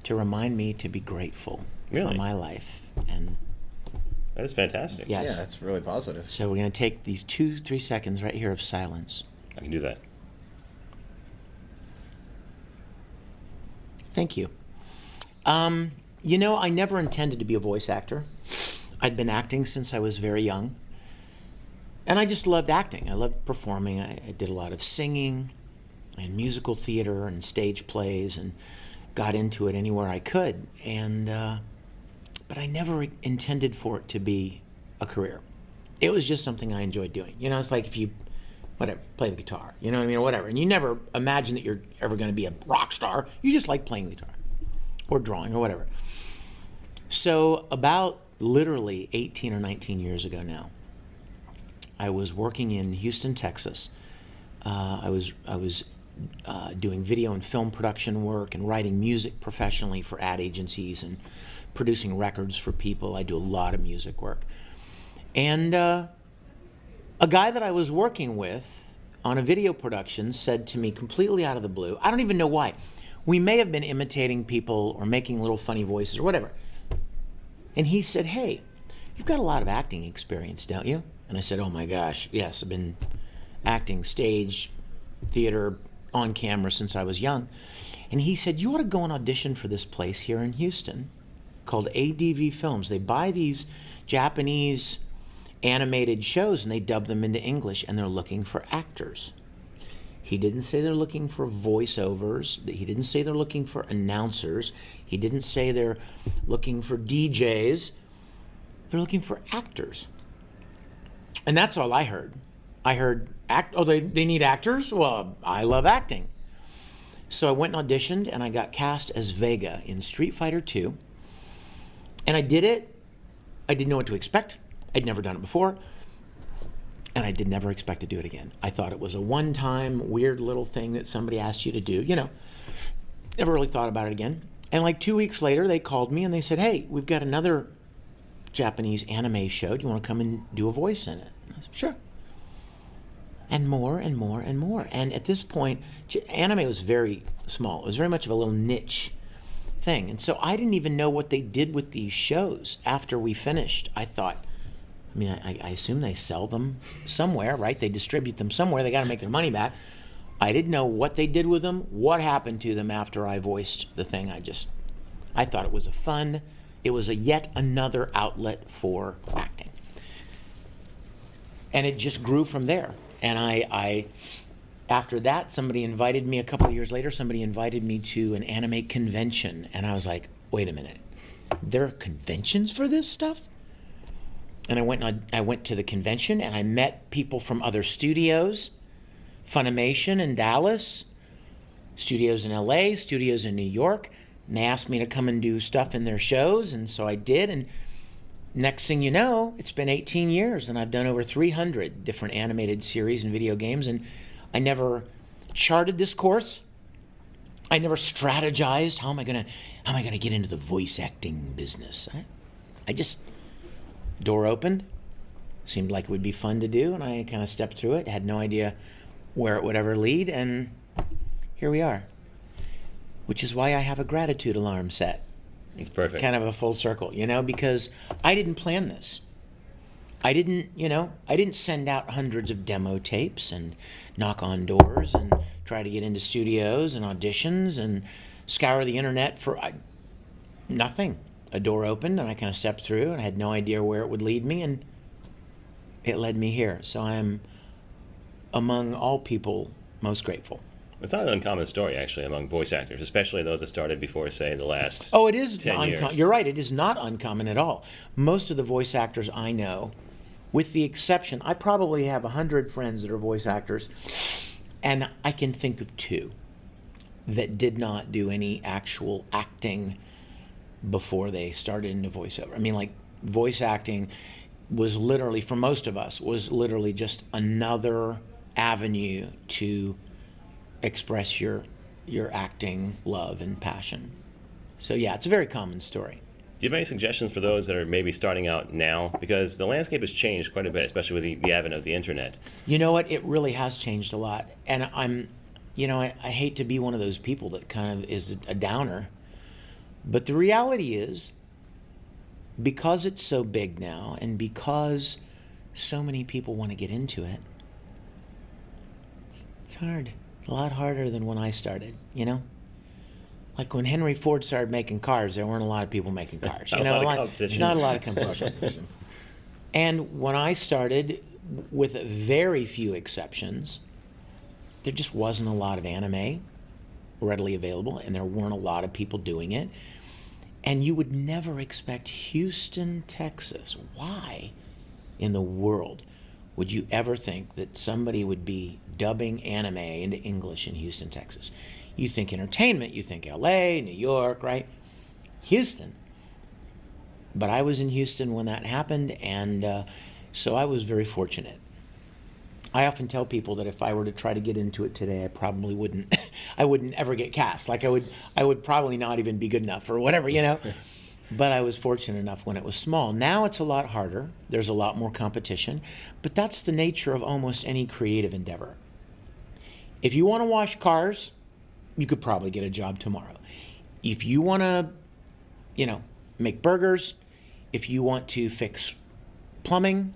to remind me to be grateful for Really? my life. And That is fantastic. yes. Yeah, that's really positive. So we're going to take these 2-3 seconds right here of silence. I can do that. Thank you. You know, I never intended to be a voice actor. I'd been acting since I was very young. And I just loved acting. I loved performing. I did a lot of singing and musical theater and stage plays and got into it anywhere I could. And but I never intended for it to be a career. It was just something I enjoyed doing. You know, it's like if you, whatever, play the guitar, you know what I mean, or whatever. And you never imagine that you're ever going to be a rock star. You just like playing the guitar or drawing or whatever. So about literally 18 or 19 years ago now, I was working in Houston, Texas. I was doing video and film production work and writing music professionally for ad agencies and producing records for people. I do a lot of music work. And a guy that I was working with on a video production said to me completely out of the blue, I don't even know why, we may have been imitating people or making little funny voices or whatever. And he said, hey, you've got a lot of acting experience, don't you? And I said, oh my gosh, yes, I've been acting stage, theater, on camera since I was young. And he said, you ought to go and audition for this place here in Houston called ADV Films. They buy these Japanese animated shows and they dub them into English, and they're looking for actors. He didn't say they're looking for voiceovers. He didn't say they're looking for announcers. He didn't say they're looking for DJs. They're looking for actors. And that's all I heard. I heard, they need actors? Well, I love acting. So I went and auditioned, and I got cast as Vega in Street Fighter 2. And I did it. I didn't know what to expect. I'd never done it before. And I did never expect to do it again. I thought it was a one-time weird little thing that somebody asked you to do. You know, never really thought about it again. And like 2 weeks later, they called me and they said, hey, we've got another Japanese anime show. Do you want to come and do a voice in it? I said, sure. And more and more and more. And at this point, anime was very small. It was very much of a little niche thing. And so I didn't even know what they did with these shows after we finished. I thought, I mean, I assume they sell them somewhere, right? They distribute them somewhere. They got to make their money back. I didn't know what they did with them, what happened to them after I voiced the thing. I thought it was it was a yet another outlet for acting. And it just grew from there. And I after that, somebody invited me a couple of years later, somebody invited me to an anime convention. And I was like, wait a minute, there are conventions for this stuff? And I went to the convention and I met people from other studios, Funimation in Dallas, studios in LA, studios in New York. And they asked me to come and do stuff in their shows. And so I did. And next thing you know, it's been 18 years and I've done over 300 different animated series and video games. And I never charted this course. I never strategized, how am I gonna get into the voice acting business? I just, door opened, seemed like it would be fun to do, and I kind of stepped through it, had no idea where it would ever lead, and here we are. Which is why I have a gratitude alarm set. It's perfect. Kind of a full circle, you know, because I didn't plan this. I didn't send out hundreds of demo tapes and knock on doors and try to get into studios and auditions and scour the internet for nothing. A door opened and I kind of stepped through and I had no idea where it would lead me, and it led me here. So I'm, among all people, most grateful. It's not an uncommon story, actually, among voice actors, especially those that started before, say, the last Oh, it is 10 years. You're right. It is not uncommon at all. Most of the voice actors I know, with the exception, I probably have 100 friends that are voice actors, and I can think of 2 that did not do any actual acting before they started into voiceover. I mean, like, voice acting was literally, for most of us, was literally just another avenue to express your acting love and passion. So yeah, it's a very common story. Do you have any suggestions for those that are maybe starting out now? Because the landscape has changed quite a bit, especially with the advent of the internet. You know what? It really has changed a lot. And I hate to be one of those people that kind of is a downer. But the reality is, because it's so big now and because so many people want to get into it, it's hard. A lot harder than when I started, you know? Like when Henry Ford started making cars, there weren't a lot of people making cars. Not a lot of competition. Not a lot of competition. And when I started, with very few exceptions, there just wasn't a lot of anime readily available, and there weren't a lot of people doing it. And you would never expect Houston, Texas. Why in the world would you ever think that somebody would be dubbing anime into English in Houston, Texas? You think entertainment, you think LA, New York, right? Houston. But I was in Houston when that happened, and so I was very fortunate. I often tell people that if I were to try to get into it today, I probably wouldn't. I wouldn't ever get cast. Like I would probably not even be good enough or whatever, you know. But I was fortunate enough when it was small. Now it's a lot harder. There's a lot more competition, but that's the nature of almost any creative endeavor. If you want to wash cars, you could probably get a job tomorrow. If you want to, make burgers, if you want to fix plumbing,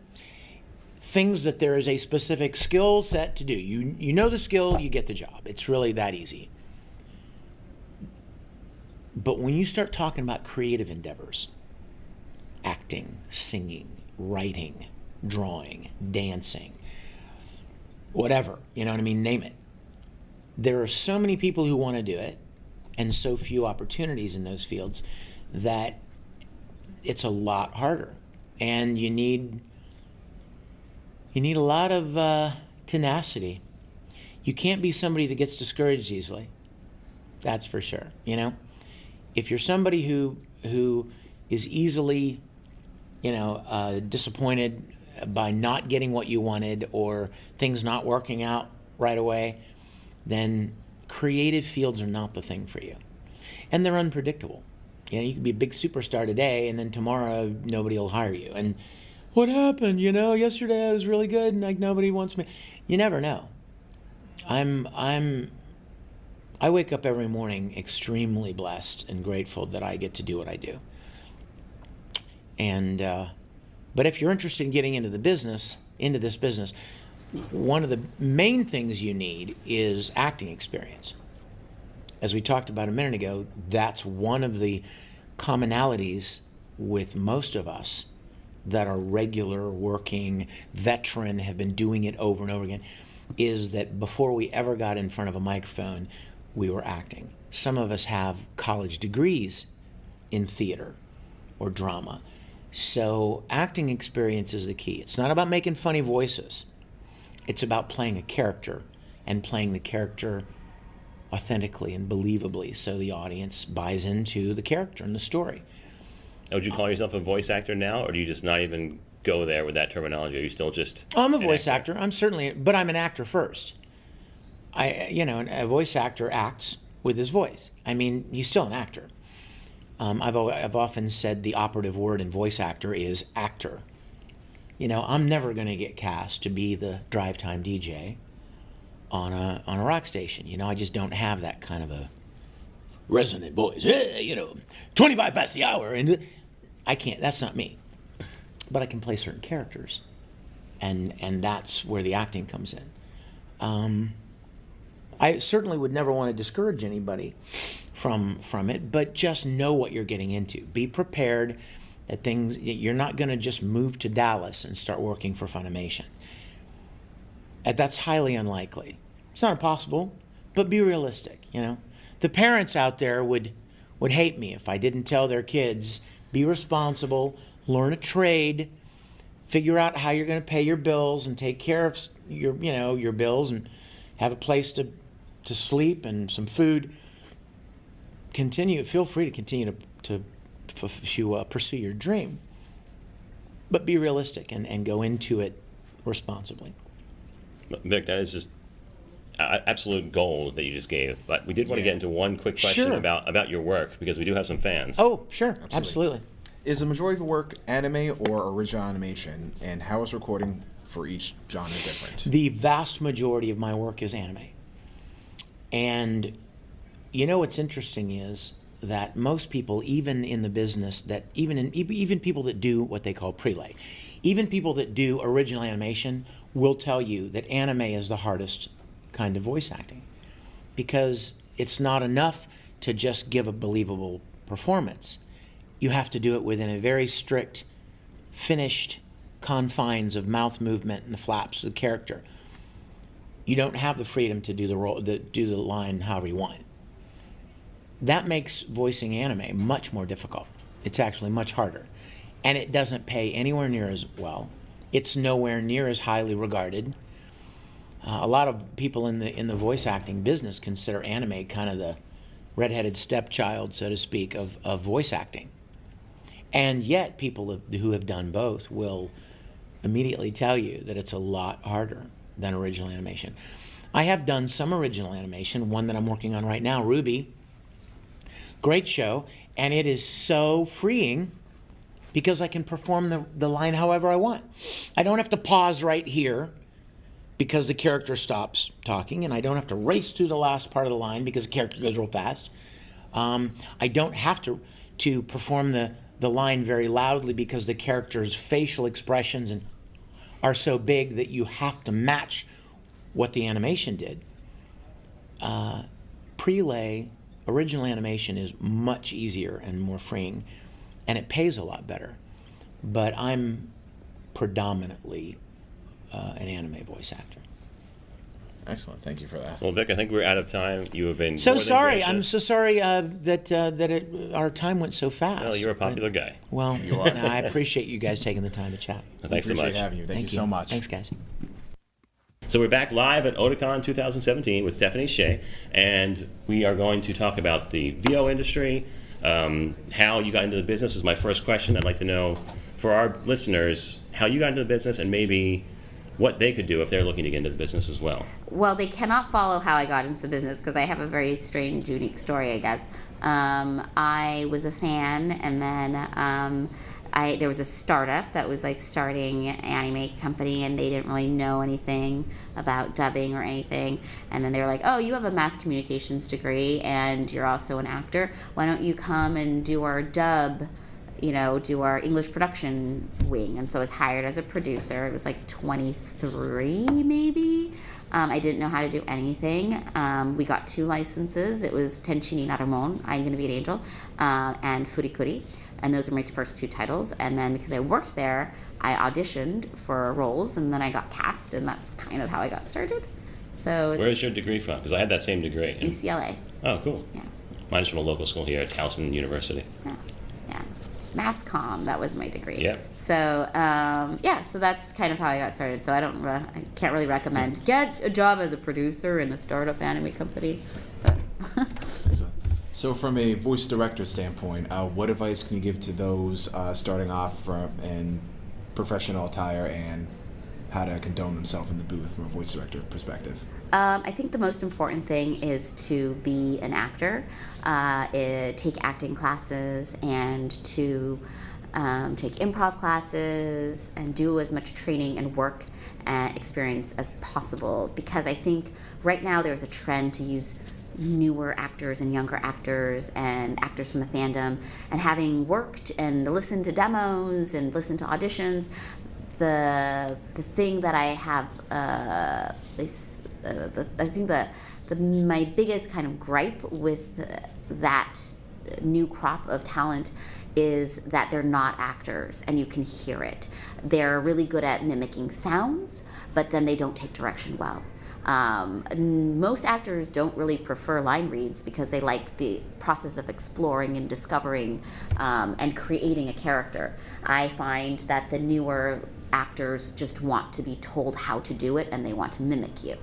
things that there is a specific skill set to do. You know the skill, you get the job. It's really that easy. But when you start talking about creative endeavors, acting, singing, writing, drawing, dancing, whatever, you know what I mean, name it. There are so many people who want to do it and so few opportunities in those fields that it's a lot harder. And you need a lot of tenacity. You can't be somebody that gets discouraged easily. That's for sure, If you're somebody who is easily, disappointed by not getting what you wanted or things not working out right away, then creative fields are not the thing for you. And they're unpredictable. You could be a big superstar today and then tomorrow nobody will hire you. And what happened? Yesterday I was really good and like nobody wants me. You never know. I wake up every morning extremely blessed and grateful that I get to do what I do. And but if you're interested in getting into this business, one of the main things you need is acting experience. As we talked about a minute ago, that's one of the commonalities with most of us that are regular working veteran, have been doing it over and over again, is that before we ever got in front of a microphone, we were acting. Some of us have college degrees in theater or drama. So acting experience is the key. It's not about making funny voices. It's about playing a character and playing the character authentically and believably so the audience buys into the character and the story. Would you call yourself a voice actor now, or do you just not even go there with that terminology? Are you still just I'm a voice actor. I'm certainly, but I'm an actor first. A voice actor acts with his voice. I mean, he's still an actor. I've often said the operative word in voice actor is actor. I'm never going to get cast to be the drive time DJ on a rock station. I just don't have that kind of a resonant voice. 25 past the hour, and I can't. That's not me. But I can play certain characters, and that's where the acting comes in. I certainly would never want to discourage anybody from it, but just know what you're getting into. Be prepared that things, you're not going to just move to Dallas and start working for Funimation. That's highly unlikely. It's not impossible, but be realistic, The parents out there would hate me if I didn't tell their kids, be responsible, learn a trade, figure out how you're going to pay your bills and take care of your bills and have a place to sleep and some food. Feel free to continue to pursue your dream, but be realistic and go into it responsibly. Vic, that is just absolute gold that you just gave. But we did want to get into one quick question Sure. about your work, because we do have some fans. Oh, sure, absolutely. Is the majority of the work anime or original animation, and how is recording for each genre different? The vast majority of my work is anime. And you know what's interesting is that most people, even in the business, that even people that do what they call prelay, even people that do original animation will tell you that anime is the hardest kind of voice acting, because it's not enough to just give a believable performance. You have to do it within a very strict, finished confines of mouth movement and the flaps of the character. You don't have the freedom to do the line however you want. That makes voicing anime much more difficult. It's actually much harder, and it doesn't pay anywhere near as well. It's nowhere near as highly regarded. A lot of people in the voice acting business consider anime kind of the redheaded stepchild, so to speak, of voice acting. And yet people who have done both will immediately tell you that it's a lot harder than original animation. I have done some original animation, one that I'm working on right now, Ruby. Great show, and it is so freeing because I can perform the line however I want. I don't have to pause right here because the character stops talking, and I don't have to race through the last part of the line because the character goes real fast. I don't have to perform the line very loudly because the character's facial expressions are so big that you have to match what the animation did. Prelay, original animation, is much easier and more freeing, and it pays a lot better. But I'm predominantly an anime voice actor. Excellent. Thank you for that. Well, Vic, I think we're out of time. You have been So more than sorry. gracious. I'm so sorry that our time went so fast. Well, you're a popular guy. Well, you are. I appreciate you guys taking the time to chat. Thanks so Appreciate much. having you. Thank you so much. Thanks, guys. So we're back live at Otakon 2017 with Stephanie Shea, and we are going to talk about the VO industry, how you got into the business is my first question. I'd like to know, for our listeners, how you got into the business and maybe what they could do if they're looking to get into the business as well. Well, they cannot follow how I got into the business because I have a very strange, unique story, I guess. I was a fan, and then there was a startup that was like starting an anime company, and they didn't really know anything about dubbing or anything. And then they were like, "Oh, you have a mass communications degree, and you're also an actor. Why don't you come and do our dub? Do our English production wing." And so I was hired as a producer. It was like 23, maybe. I didn't know how to do anything. We got 2 licenses. It was Tenchi Naramon, I'm Gonna Be an Angel, and Furikuri. And those were my first 2 titles. And then because I worked there, I auditioned for roles, and then I got cast, and that's kind of how I got started. So Where's your degree from? Because I had that same degree. UCLA. Oh, cool. Yeah. Mine's from a local school here at Towson University. Yeah. Mass comm, that was my degree. Yeah. So so that's kind of how I got started. So I can't really recommend get a job as a producer in a startup anime company. But So from a voice director standpoint, what advice can you give to those starting off in professional attire and how to condone themselves in the booth from a voice director perspective? I think the most important thing is to be an actor, take acting classes, and to take improv classes, and do as much training and work experience as possible. Because I think right now there's a trend to use newer actors and younger actors and actors from the fandom, and having worked and listened to demos and listened to auditions, the thing that I have I think that my biggest kind of gripe with that new crop of talent is that they're not actors, and you can hear it. They're really good at mimicking sounds, but then they don't take direction well. Most actors don't really prefer line reads because they like the process of exploring and discovering and creating a character. I find that the newer actors just want to be told how to do it, and they want to mimic you.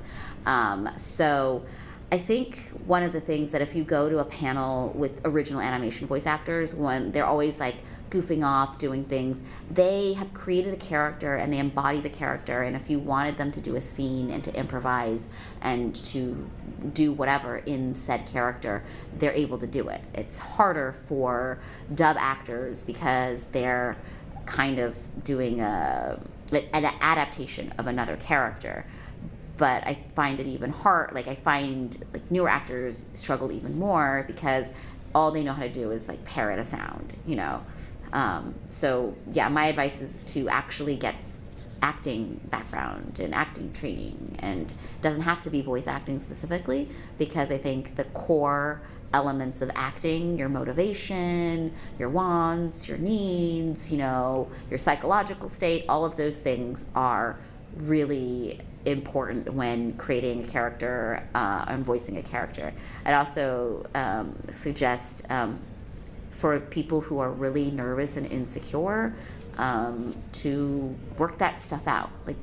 So I think one of the things that if you go to a panel with original animation voice actors, when they're always like goofing off, doing things. They have created a character and they embody the character. And if you wanted them to do a scene and to improvise and to do whatever in said character, they're able to do it. It's harder for dub actors because they're kind of doing an adaptation of another character. But I find it even hard. Like I find like newer actors struggle even more because all they know how to do is like parrot a sound, you know. So yeah, my advice is to actually get acting background and acting training, and it doesn't have to be voice acting specifically, because I think the core elements of acting, your motivation, your wants, your needs, you know, your psychological state, all of those things are really important when creating a character and voicing a character. I'd also suggest for people who are really nervous and insecure to work that stuff out. Like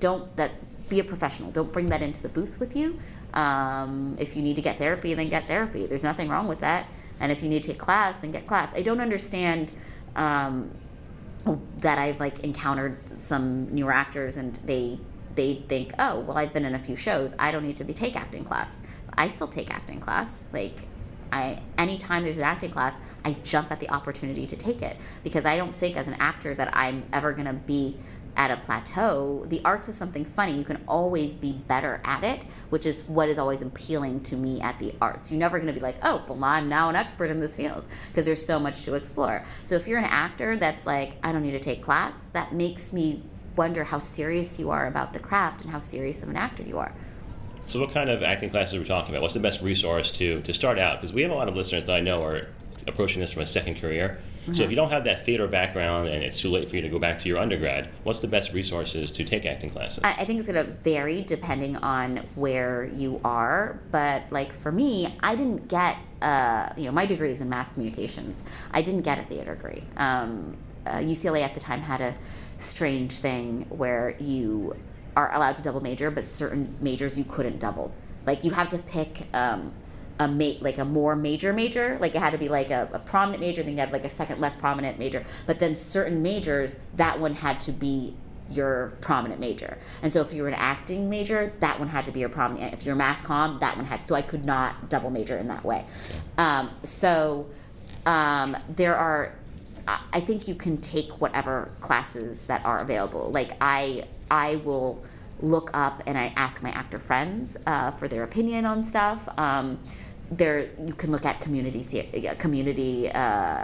be a professional. Don't bring that into the booth with you. If you need to get therapy, then get therapy. There's nothing wrong with that. And if you need to take class, then get class. I don't understand that I've like encountered some newer actors and they think, oh, well, I've been in a few shows, I don't need to take acting class. I still take acting class. Like, anytime there's an acting class, I jump at the opportunity to take it, because I don't think as an actor that I'm ever going to be at a plateau. The arts is something funny. You can always be better at it, which is what is always appealing to me at the arts. You're never going to be like, oh, well, I'm now an expert in this field, because there's so much to explore. So if you're an actor that's like, I don't need to take class, that makes me wonder how serious you are about the craft and how serious of an actor you are. So what kind of acting classes are we talking about? What's the best resource to start out? Because we have a lot of listeners that I know are approaching this from a second career. Mm-hmm. So if you don't have that theater background and it's too late for you to go back to your undergrad, what's the best resources to take acting classes? I think it's going to vary depending on where you are. But like for me, I didn't get, my degree is in mass communications. I didn't get a theater degree. UCLA at the time had a strange thing where you are allowed to double major, but certain majors you couldn't double. Like you have to pick a more major. Like it had to be like a prominent major, then you had like a second less prominent major. But then certain majors, that one had to be your prominent major. And so if you were an acting major, that one had to be your prominent. If you're mass comm, that one had to. So I could not double major in that way. There are. I think you can take whatever classes that are available. Like I will look up and I ask my actor friends for their opinion on stuff. You can look at community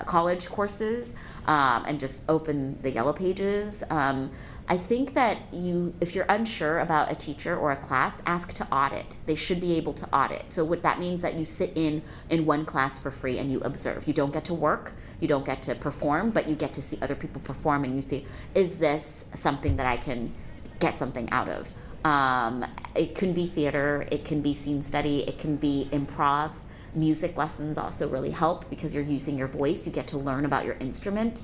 college courses and just open the yellow pages. I think that if you're unsure about a teacher or a class, ask to audit. They should be able to audit. So what that means that you sit in one class for free and you observe. You don't get to work, you don't get to perform, but you get to see other people perform and you see, is this something that I can get something out of? It can be theater, it can be scene study, it can be improv. Music lessons also really help because you're using your voice. You get to learn about your instrument.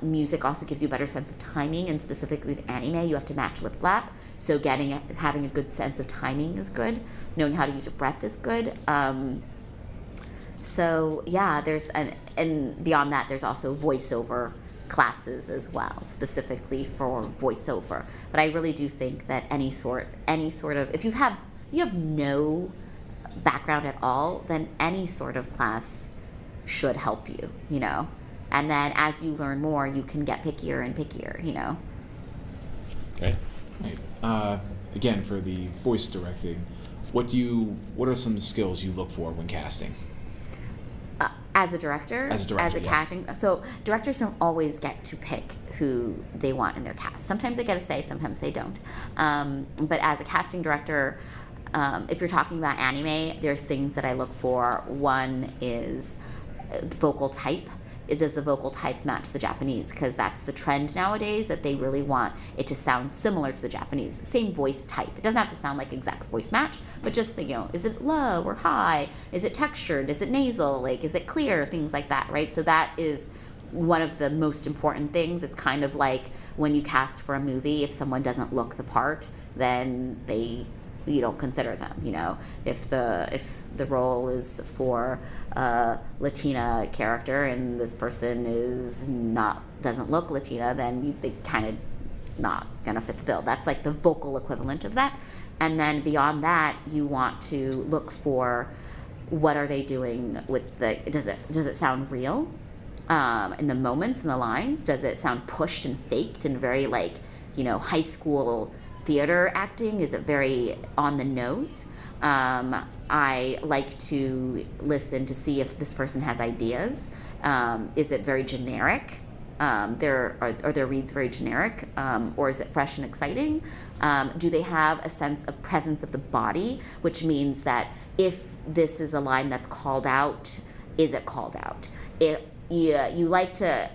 Music also gives you a better sense of timing, and specifically with anime, you have to match lip flap. So having a good sense of timing is good. Knowing how to use your breath is good. And beyond that, there's also voiceover classes as well, specifically for voiceover. But I really do think that any sort of, if you have no background at all, then any sort of class should help you, and then as you learn more, you can get pickier and pickier, Okay. Right. Again, for the voice directing, what are some skills you look for when casting? As a director, as a yes. Casting. So directors don't always get to pick who they want in their cast. Sometimes they get a say, sometimes they don't. But as a casting director, if you're talking about anime, there's things that I look for. One is vocal type. Does the vocal type match the Japanese? Because that's the trend nowadays, that they really want it to sound similar to the Japanese. Same voice type. It doesn't have to sound like exact voice match, but just, is it low or high? Is it textured? Is it nasal? Like, is it clear? Things like that, right? So that is one of the most important things. It's kind of like when you cast for a movie, if someone doesn't look the part, then they you don't consider them. You know, if the role is for a Latina character and this person doesn't look Latina, then they kind of not gonna fit the bill. That's like the vocal equivalent of that. And then beyond that, you want to look for what are they doing with does it sound real in the moments and the lines? Does it sound pushed and faked and very like, you know, high school theater acting? Is it very on the nose? I like to listen to see if this person has ideas. Is it very generic? Are their reads very generic, or is it fresh and exciting? Do they have a sense of presence of the body, which means that if this is a line that's called out, is it called out? You like to,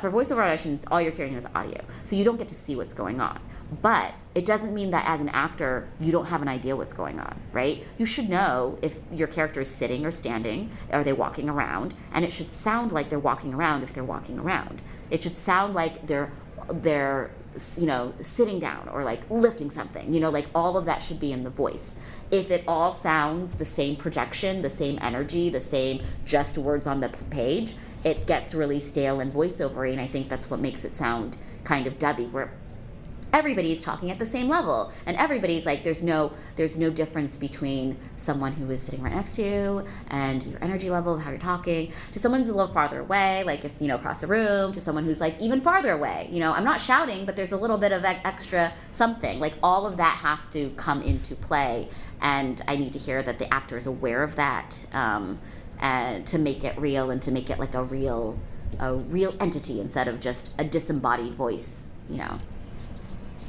for voiceover auditions, all you're hearing is audio, so you don't get to see what's going on. But it doesn't mean that as an actor, you don't have an idea what's going on, right? You should know if your character is sitting or standing, are they walking around, and it should sound like they're walking around if they're walking around. It should sound like they're you know, sitting down or like lifting something, you know, like all of that should be in the voice. If it all sounds the same projection, the same energy, the same just words on the page, it gets really stale and voiceovery, and I think that's what makes it sound kind of dubby, where everybody's talking at the same level, and everybody's like, there's no difference between someone who is sitting right next to you and your energy level of how you're talking to someone who's a little farther away, like if, you know, across the room, to someone who's like even farther away. You know, I'm not shouting, but there's a little bit of extra something. Like all of that has to come into play, and I need to hear that the actor is aware of that, and to make it real and to make it like a real entity instead of just a disembodied voice, you know.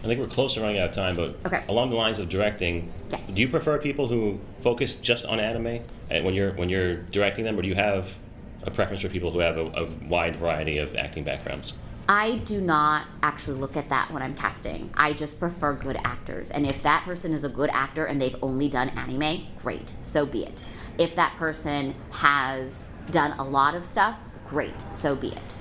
I think we're close to running out of time, but okay. Along the lines of directing, do you prefer people who focus just on anime when you're directing them, or do you have a preference for people who have a wide variety of acting backgrounds? I do not actually look at that when I'm casting. I just prefer good actors, and if that person is a good actor and they've only done anime, great, so be it. If that person has done a lot of stuff, great, so be it.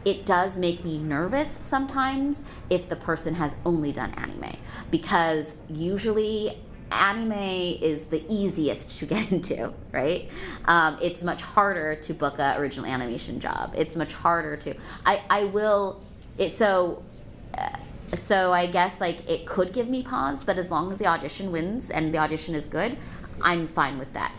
It does make me nervous sometimes if the person has only done anime, because usually anime is the easiest to get into, right? It's much harder to book an original animation job. It's much harder to, so I guess like it could give me pause, but as long as the audition wins and the audition is good, I'm fine with that.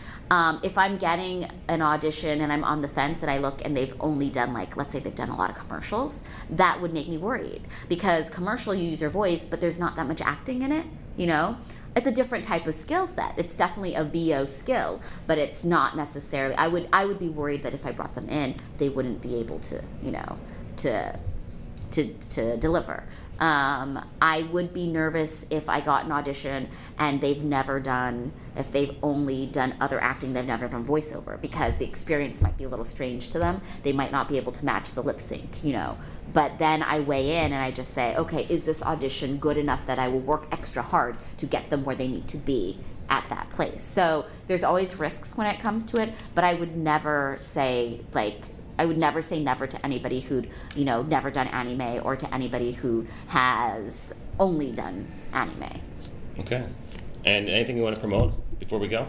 If I'm getting an audition and I'm on the fence and I look and they've only done, like, let's say they've done a lot of commercials, that would make me worried, because commercial, you use your voice, but there's not that much acting in it, you know? It's a different type of skill set. It's definitely a VO skill, but it's not necessarily, I would be worried that if I brought them in, they wouldn't be able to, you know, to deliver. I would be nervous if I got an audition and if they've only done other acting, they've never done voiceover, because the experience might be a little strange to them. They might not be able to match the lip sync, you know. But then I weigh in and I just say, okay, is this audition good enough that I will work extra hard to get them where they need to be at that place? So there's always risks when it comes to it, but I would never say never to anybody who'd, you know, never done anime, or to anybody who has only done anime. Okay. And anything you want to promote before we go?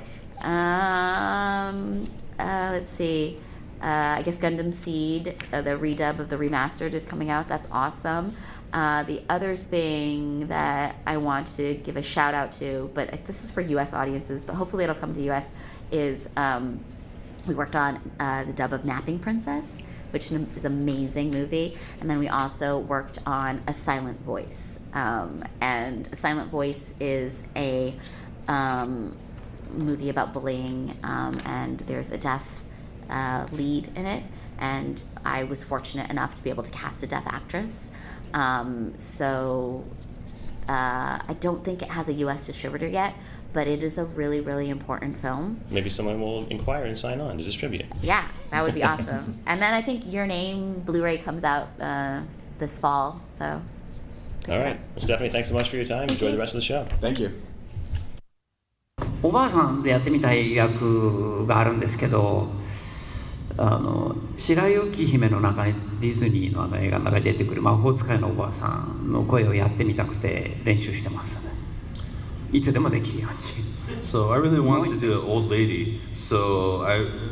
Let's see. I guess Gundam Seed, the redub of the remastered, is coming out. That's awesome. The other thing that I want to give a shout out to, but this is for U.S. audiences, but hopefully it'll come to U.S., is we worked on the dub of Napping Princess, which is an amazing movie. And then we also worked on A Silent Voice. And A Silent Voice is a movie about bullying, and there's a deaf lead in it. And I was fortunate enough to be able to cast a deaf actress. I don't think it has a U.S. distributor yet, but it is a really, really important film. Maybe someone will inquire and sign on to distribute. Yeah, that would be awesome. And then I think Your Name Blu-ray comes out this fall, so. All right. Well, Stephanie, thanks so much for your time. Enjoy the rest of the show. Thank you. おばあさんでやってみたい役があるんですけど、白雪姫の中にディズニーの映画の中に出てくる魔法使いのおばあさんの声をやってみたくて練習してますね。いつでもできるように。 So I really want to do an old lady. So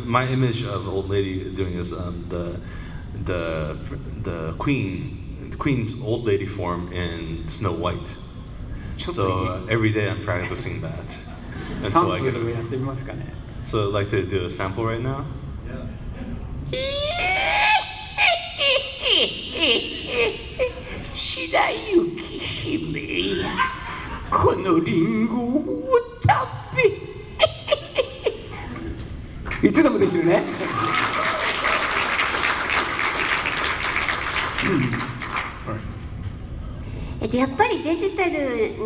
my image of old lady doing is the queen's old lady form in Snow White. So every day I'm practicing that until I get it. やってみますかね。 So I'd like to do a sample right now. 白雪姫、このリンゴを食べ。いつでもできるね。やっぱりデジタル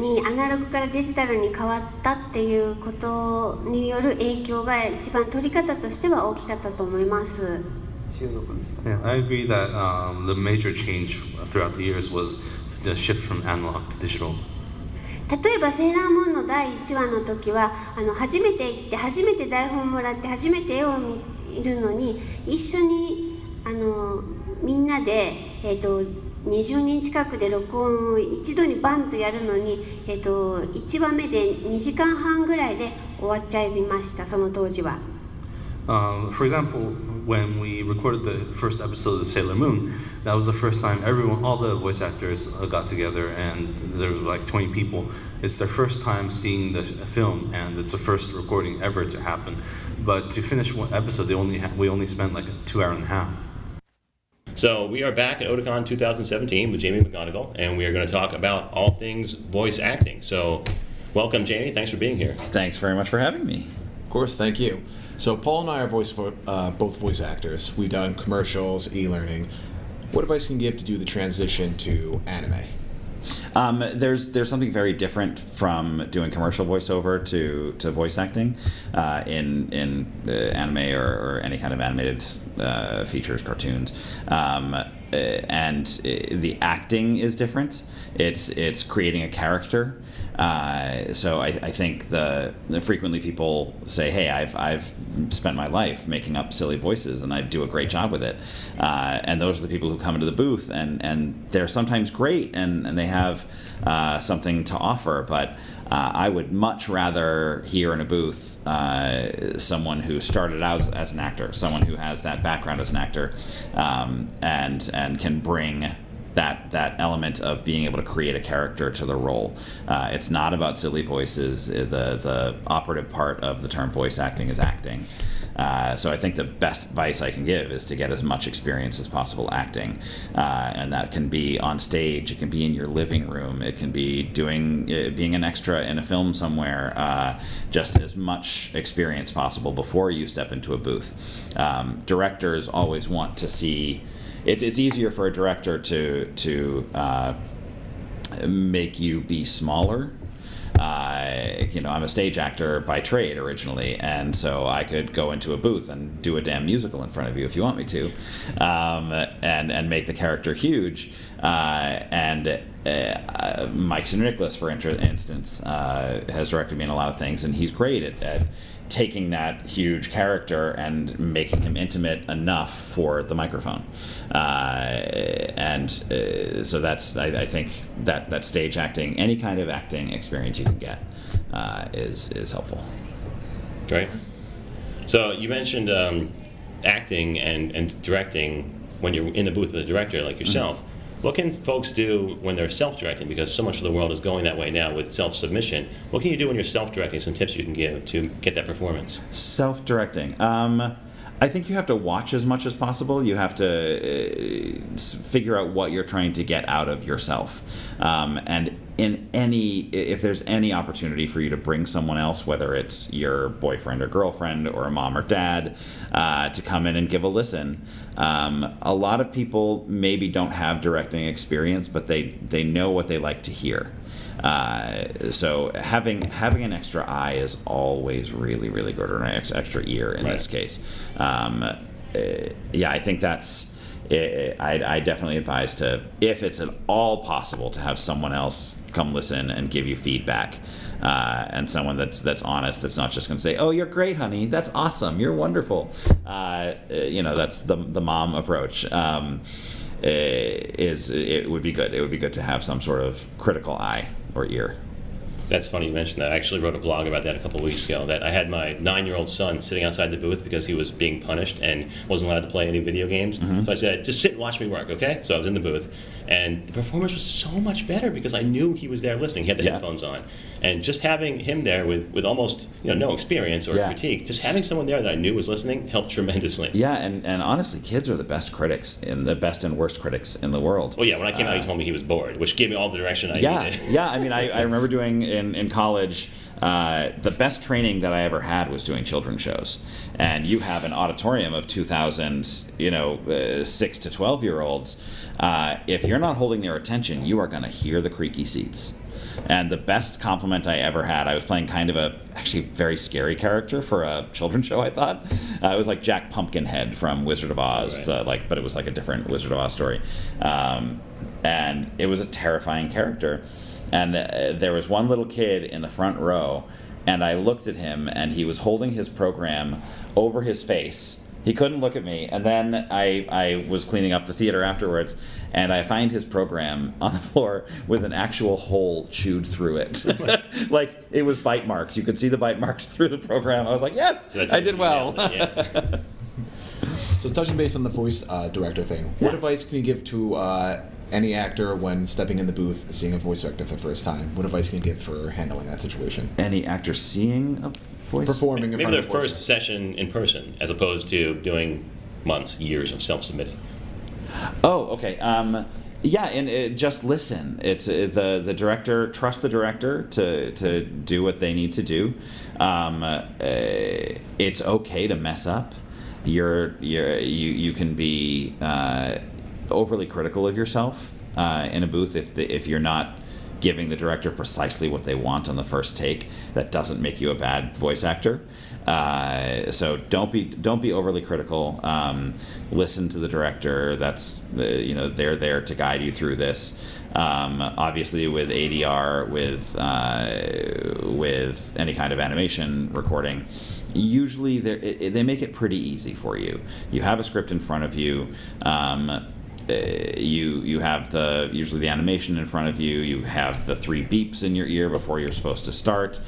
にアナログからデジタルに変わったっていうことによる影響が一番取り方としては大きかったと思います。 Yeah, I agree that the major change throughout the years was the shift from analog to digital. 例えばセーラームーンの第1話の時は初めて行って初めて台本もらって初めて絵を見るのに一緒にみんなで20人近くで録音を一度にバンとやるのに1話目で2時間半ぐらいで終わっちゃいましたその当時は。 For example, when we recorded the first episode of Sailor Moon, that was the first time all the voice actors got together, and there was like 20 people. It's their first time seeing the film, and it's the first recording ever to happen. But to finish one episode, we only spent like 2 hours and a half. So we are back at Otakon 2017 with Jamie McGonigal, and we are going to talk about all things voice acting. So welcome, Jamie. Thanks for being here. Thanks very much for having me. Of course, thank you. So Paul and I are both voice actors. We've done commercials, e-learning. What advice can you give to do the transition to anime? There's something very different from doing commercial voiceover to voice acting in anime or any kind of animated features, cartoons. And the acting is different. It's creating a character. So I think frequently people say, "Hey, I've spent my life making up silly voices, and I do a great job with it." And those are the people who come into the booth, and they're sometimes great, and they have something to offer. But I would much rather hear in a booth someone who started out as an actor, someone who has that background as an actor, and can bring that element of being able to create a character to the role. It's not about silly voices. The operative part of the term voice acting is acting. So I think the best advice I can give is to get as much experience as possible acting. And that can be on stage, it can be in your living room, it can be being an extra in a film somewhere, just as much experience possible before you step into a booth. Directors always want to see. It's easier for a director to make you be smaller. I'm a stage actor by trade originally, and so I could go into a booth and do a damn musical in front of you if you want me to, and make the character huge. Mike Nicholas, for instance, has directed me in a lot of things, and he's great at taking that huge character and making him intimate enough for the microphone. So that's, I think that stage acting, any kind of acting experience you can get, is helpful. Great. So you mentioned acting and directing when you're in the booth with a director like yourself. Mm-hmm. What can folks do when they're self-directing? Because so much of the world is going that way now with self-submission. What can you do when you're self-directing? Some tips you can give to get that performance? Self-directing. I think you have to watch as much as possible. You have to figure out what you're trying to get out of yourself. And if there's any opportunity for you to bring someone else, whether it's your boyfriend or girlfriend or a mom or dad, to come in and give a listen. A lot of people maybe don't have directing experience, but they know what they like to hear. So having an extra eye is always really, really good, or an extra ear in this case. I think that's. I definitely advise to, if it's at all possible, to have someone else come listen and give you feedback, and someone that's honest, that's not just going to say, "Oh, you're great, honey. That's awesome. You're wonderful." That's the mom approach. It would be good. It would be good to have some sort of critical eye or ear. That's funny you mentioned that. I actually wrote a blog about that a couple of weeks ago, that I had my 9-year-old son sitting outside the booth because he was being punished and wasn't allowed to play any video games. So I said, just sit and watch me work, okay? So I was in the booth, and the performance was so much better because I knew he was there listening. He had the headphones on. And just having him there with almost no experience or critique, just having someone there that I knew was listening helped tremendously. Yeah, and honestly, kids are the best critics, the best and worst critics in the world. Well, yeah, when I came out, he told me he was bored, which gave me all the direction I needed. Yeah, I mean, I remember doing in college, the best training that I ever had was doing children's shows. And you have an auditorium of 2,000, 6 to 12-year-olds. If you're not holding their attention, you are going to hear the creaky seats. And the best compliment I ever had, I was playing kind of actually very scary character for a children's show, I thought. It was like Jack Pumpkinhead from Wizard of Oz, but it was like a different Wizard of Oz story. And it was a terrifying character. And there was one little kid in the front row, and I looked at him, and he was holding his program over his face. He couldn't look at me. And then I was cleaning up the theater afterwards, and I find his program on the floor with an actual hole chewed through it. Like, it was bite marks. You could see the bite marks through the program. I was like, yes, so I did well. So touching base on the voice director thing, what advice can you give to any actor when stepping in the booth, seeing a voice actor for the first time? What advice can you give for handling that situation? Any actor seeing a voice? Performing in Maybe front their of a voice first session in person, as opposed to doing months, years of self-submitting. Oh, okay. Yeah, and just listen. It's the director. Trust the director to do what they need to do. It's okay to mess up. You can be overly critical of yourself in a booth if you're not giving the director precisely what they want on the first take. That doesn't make you a bad voice actor. So don't be overly critical. Listen to the director. That's they're there to guide you through this. Obviously, with ADR, with any kind of animation recording, usually they make it pretty easy for you. You have a script in front of you. You have usually the animation in front of you. You have the 3 beeps in your ear before you're supposed to start.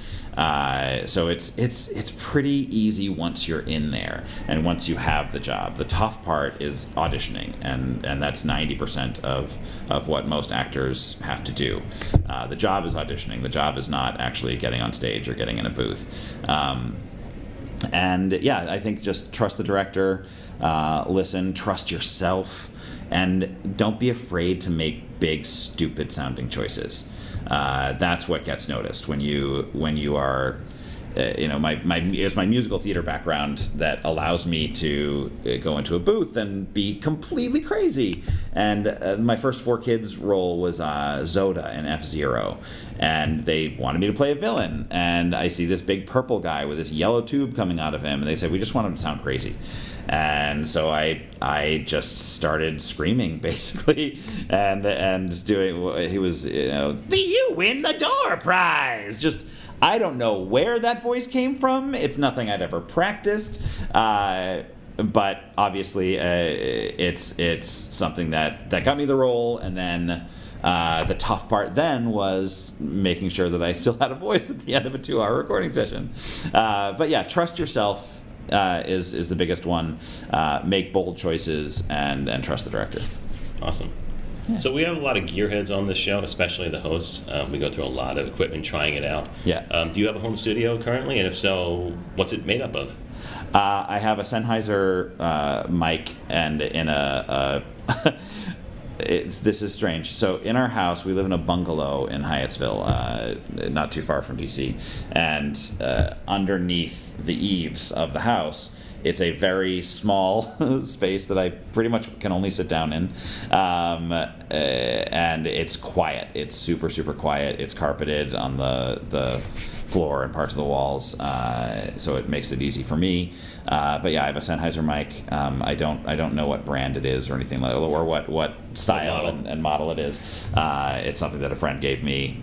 So it's pretty easy once you're in there and once you have the job. The tough part is auditioning, and that's 90% of what most actors have to do. The job is auditioning. The job is not actually getting on stage or getting in a booth. And yeah, I think just trust the director, listen, trust yourself. And don't be afraid to make big, stupid sounding choices. That's what gets noticed when you are. It's my musical theater background that allows me to go into a booth and be completely crazy. And my first 4 Kids role was Zoda in F-Zero, and they wanted me to play a villain. And I see this big purple guy with this yellow tube coming out of him, and they said, we just want him to sound crazy. And so I just started screaming, basically, and doing. He was, you win the door prize. Just. I don't know where that voice came from. It's nothing I'd ever practiced, but obviously it's something that got me the role. And then the tough part then was making sure that I still had a voice at the end of a 2-hour recording session. But yeah, trust yourself is the biggest one. Make bold choices and trust the director. Awesome. Yeah. So we have a lot of gearheads on this show, especially the hosts. We go through a lot of equipment trying it out. Yeah. Do you have a home studio currently? And if so, what's it made up of? I have a Sennheiser mic and in a this is strange. So in our house, we live in a bungalow in Hyattsville, not too far from DC. And underneath the eaves of the house, it's a very small space that I pretty much can only sit down in. And it's quiet. It's super, super quiet. It's carpeted on the floor and parts of the walls, so it makes it easy for me. But yeah, I have a Sennheiser mic. I don't know what brand it is or anything like, or what style and model it is. It's something that a friend gave me.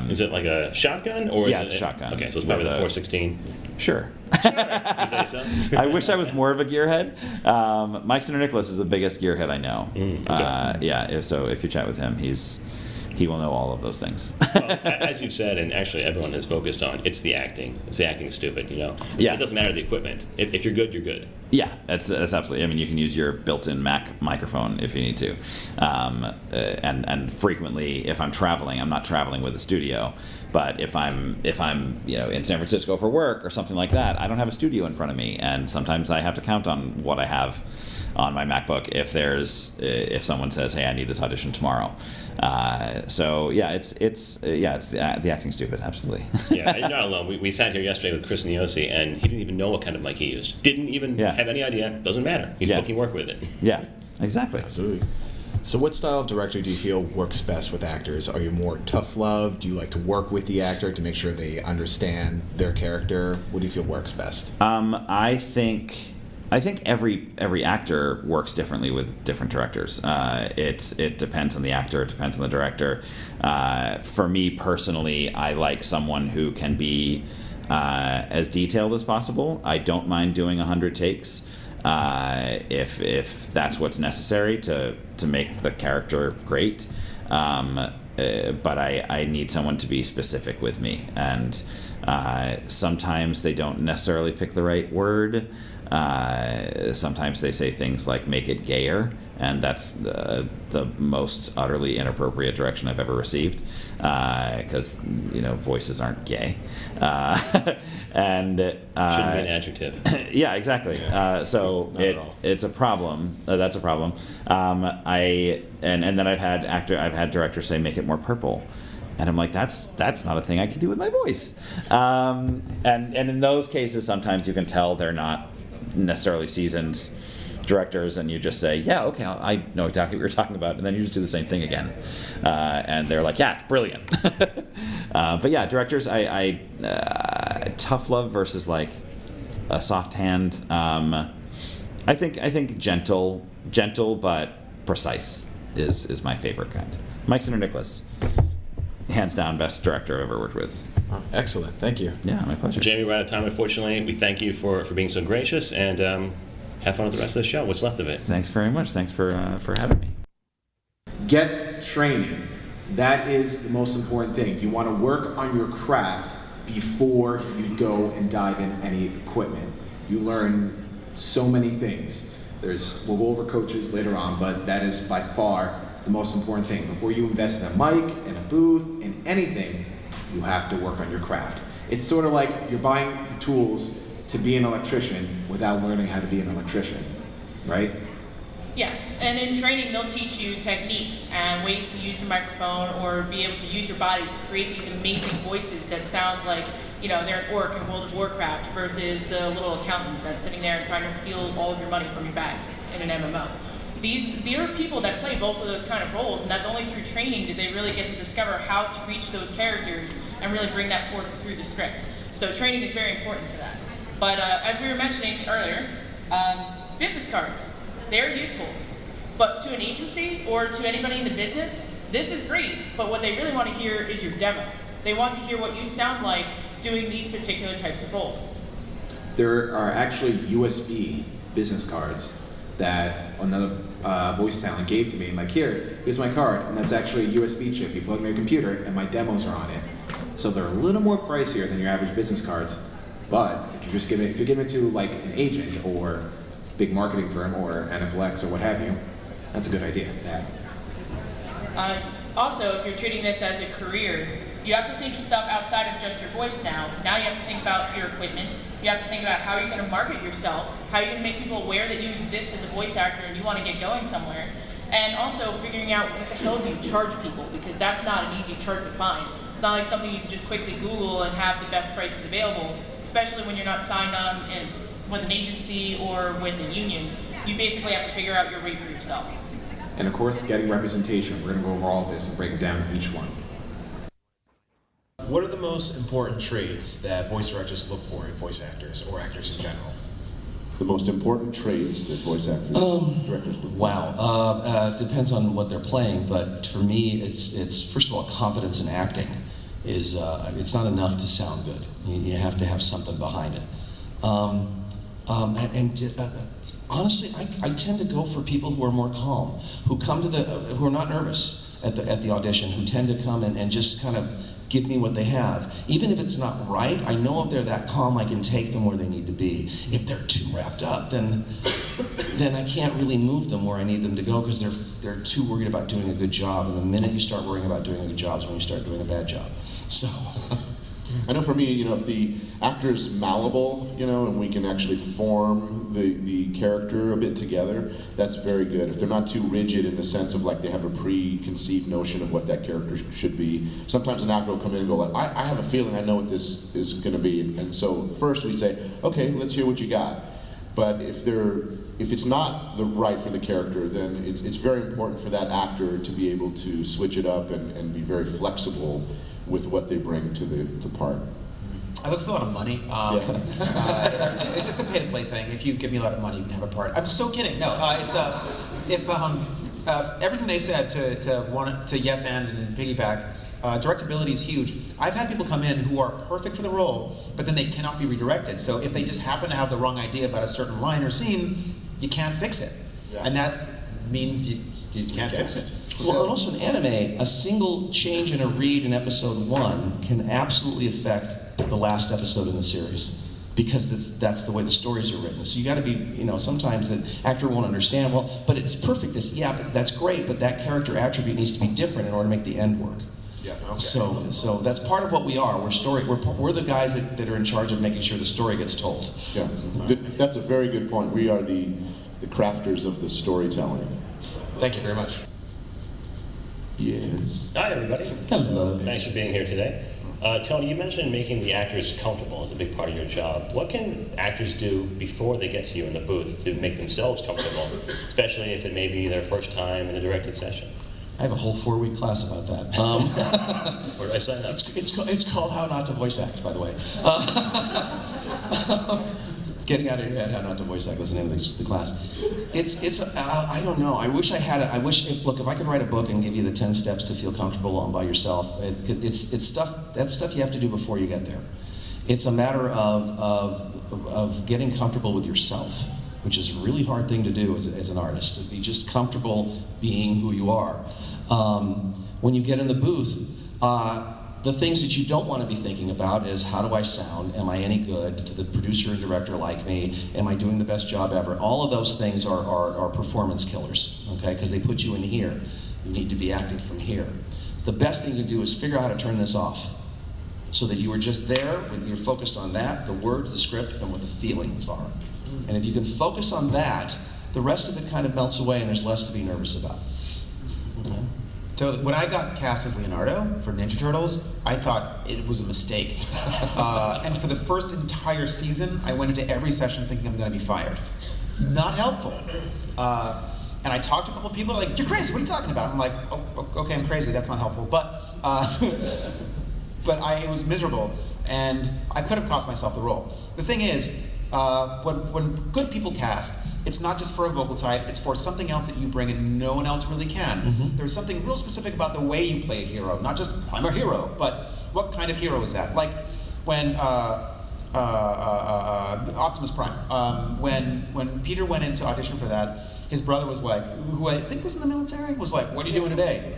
Is it like a shotgun or? Yeah, it's a shotgun. Okay, so it's probably the 416. Sure. So? I wish I was more of a gearhead. Mike Sinner-Nicholas is the biggest gearhead I know. Okay. Yeah. So if you chat with him, he's he will know all of those things. Well, as you've said, and actually everyone has focused on, it's the acting. It's the acting is stupid, Yeah. It doesn't matter the equipment. If you're good, you're good. Yeah, that's absolutely. I mean, you can use your built-in Mac microphone if you need to, and frequently, if I'm traveling, I'm not traveling with a studio, but if I'm in San Francisco for work or something like that, I don't have a studio in front of me, and sometimes I have to count on what I have on my MacBook if someone says, hey, I need this audition tomorrow. So yeah, it's the acting stupid, absolutely. Yeah, you're not alone. We sat here yesterday with Chris Niosi, and he didn't even know what kind of mic he used. Didn't even have any idea. Doesn't matter. He's booking work with it. Yeah, exactly. Absolutely. So what style of director do you feel works best with actors? Are you more tough love? Do you like to work with the actor to make sure they understand their character? What do you feel works best? I think every actor works differently with different directors. It depends on the actor. It depends on the director. For me personally, I like someone who can be as detailed as possible. I don't mind doing 100 takes if that's what's necessary to make the character great. But I need someone to be specific with me, and sometimes they don't necessarily pick the right word. Sometimes they say things like "make it gayer," and that's the most utterly inappropriate direction I've ever received, because voices aren't gay, and Shouldn't be an adjective. Yeah, exactly. So it's a problem. That's a problem. And then I've had directors say, "make it more purple." And I'm like, that's not a thing I can do with my voice. And in those cases, sometimes you can tell they're not necessarily seasoned directors, and you just say, yeah, okay, I know exactly what you're talking about, and then you just do the same thing again. And they're like, yeah, it's brilliant. But yeah, directors, I tough love versus like a soft hand. I think gentle but precise is my favorite kind. Mike Sinner Nicholas, hands down best director I've ever worked with. Excellent, thank you. Yeah, my pleasure. Jamie, we're out of time, unfortunately. We thank you for being so gracious, and have fun with the rest of the show. What's left of it? Thanks very much. Thanks for having me. Get training. That is the most important thing. You want to work on your craft before you go and dive in any equipment. You learn so many things. We'll go over coaches later on, but that is by far the most important thing. Before you invest in a mic, in a booth, in anything, you have to work on your craft. It's sort of like you're buying the tools to be an electrician without learning how to be an electrician, right? Yeah, and in training they'll teach you techniques and ways to use the microphone or be able to use your body to create these amazing voices that sound like, they're an orc in World of Warcraft versus the little accountant that's sitting there and trying to steal all of your money from your bags in an MMO. There are people that play both of those kind of roles, and that's only through training that they really get to discover how to reach those characters and really bring that forth through the script. So training is very important for that. But as we were mentioning earlier, business cards, they're useful. But to an agency or to anybody in the business, this is great, but what they really want to hear is your demo. They want to hear what you sound like doing these particular types of roles. There are actually USB business cards that another voice talent gave to me. I'm like, here's my card, and that's actually a USB chip. You plug in your computer, and my demos are on it. So they're a little more pricier than your average business cards. But if you're giving it to like an agent or big marketing firm or Aniplex or what have you, that's a good idea to have. Also, if you're treating this as a career, you have to think of stuff outside of just your voice now. Now you have to think about your equipment. You have to think about how you're going to market yourself, how you're going to make people aware that you exist as a voice actor and you want to get going somewhere. And also figuring out what the hell do you charge people, because that's not an easy chart to find. It's not like something you can just quickly Google and have the best prices available, especially when you're not signed on with an agency or with a union. You basically have to figure out your rate for yourself. And of course, getting representation. We're going to go over all of this and break it down each one. What are the most important traits that voice directors look for in voice actors or actors in general? The most important traits that voice actors, directors look for? Wow, depends on what they're playing, but for me, it's first of all, competence in acting is, it's not enough to sound good. You have to have something behind it. Honestly, I tend to go for people who are more calm, who are not nervous. at the audition who tend to come in and just kind of give me what they have. Even if it's not right, I know if they're that calm, I can take them where they need to be. If they're too wrapped up, then I can't really move them where I need them to go because they're too worried about doing a good job. And the minute you start worrying about doing a good job is when you start doing a bad job. So. I know for me, if the actor's malleable, and we can actually form the character a bit together, that's very good. If they're not too rigid in the sense of like they have a preconceived notion of what that character should be, sometimes an actor will come in and go like, I have a feeling I know what this is going to be. And so first we say, okay, let's hear what you got. But if it's not right for the character, then it's very important for that actor to be able to switch it up and be very flexible with what they bring to the part. I look for a lot of money. It's a pay-to-play thing. If you give me a lot of money, you can have a part. I'm so kidding. No, it's if everything they said to yes and piggyback. Directability is huge. I've had people come in who are perfect for the role, but then they cannot be redirected. So if they just happen to have the wrong idea about a certain line or scene, you can't fix it, and that means you can't fix it. Well, and also in anime, a single change in a read in episode 1 can absolutely affect the last episode in the series, because that's the way the stories are written. So you got to be, sometimes the actor won't understand. Well, but it's perfect. But that's great. But that character attribute needs to be different in order to make the end work. Yeah. Okay. So that's part of what we are. We're the guys that are in charge of making sure the story gets told. Yeah, that's a very good point. We are the crafters of the storytelling. Thank you very much. Yes. Hi, everybody. Hello. Thanks for being here today. Tony, you mentioned making the actors comfortable is a big part of your job. What can actors do before they get to you in the booth to make themselves comfortable, especially if it may be their first time in a directed session? I have a whole 4-week class about that. Where do I sign up? It's called How Not to Voice Act, by the way. Getting out of your head, How Not to Voice Act, that's the name of the class. I don't know. I wish I had it. If I could write a book and give you the 10 steps to feel comfortable on by yourself, it's stuff, that's stuff you have to do before you get there. It's a matter of getting comfortable with yourself, which is a really hard thing to do as an artist, to be just comfortable being who you are. When you get in the booth, the things that you don't want to be thinking about is, how do I sound? Am I any good? Do the producer and director like me? Am I doing the best job ever? All of those things are performance killers, okay? Because they put you in here. You need to be acting from here. So the best thing you can do is figure out how to turn this off, so that you are just there, when you're focused on that, the words, the script, and what the feelings are. And if you can focus on that, the rest of it kind of melts away and there's less to be nervous about. Okay. So when I got cast as Leonardo for Ninja Turtles, I thought it was a mistake. And for the first entire season, I went into every session thinking I'm going to be fired. Not helpful. And I talked to a couple of people like, "You're crazy, what are you talking about?" I'm like, "Oh, okay, I'm crazy, that's not helpful." But it was miserable, and I could have cost myself the role. The thing is, when good people cast, it's not just for a vocal type, it's for something else that you bring and no one else really can. Mm-hmm. There's something real specific about the way you play a hero, not just, I'm a hero, but what kind of hero is that? Like when Optimus Prime, when Peter went in to audition for that, his brother was like, who I think was in the military, was like, "What are you doing today?"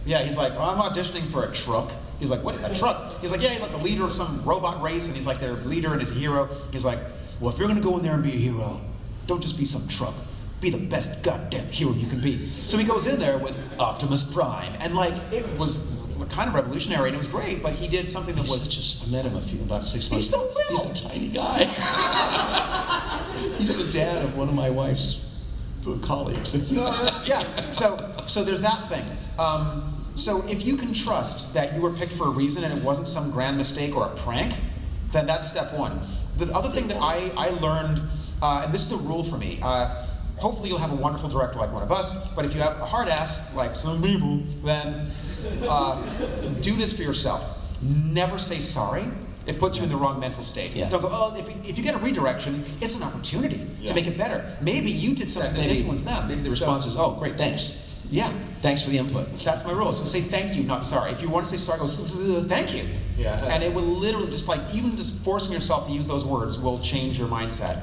Yeah, he's like, "Well, I'm auditioning for a truck." He's like, "What, a truck?" He's like, "Yeah, he's like the leader of some robot race, and he's like their leader and his hero." He's like, "Well, if you're gonna go in there and be a hero, don't just be some truck. Be the best goddamn hero you can be." So he goes in there with Optimus Prime, and like, it was kind of revolutionary, and it was great, but he did something that was just, I met him about 6 months ago. He's so little. He's a tiny guy. He's the dad of one of my wife's colleagues. Yeah, so there's that thing. So if you can trust that you were picked for a reason and it wasn't some grand mistake or a prank, then that's step one. The other thing that I learned, and this is a rule for me, hopefully you'll have a wonderful director like one of us, but if you have a hard ass like some people, then do this for yourself. Never say sorry. It puts you in the wrong mental state. Yeah. Don't go, "Oh, if you get a redirection, it's an opportunity to make it better." Maybe you did something that influenced them. Maybe the response is, "Oh, great, thanks." Yeah. Thanks for the input. That's my rule. So say thank you, not sorry. If you want to say sorry, go thank you. Yeah. And it will literally just like, even just forcing yourself to use those words will change your mindset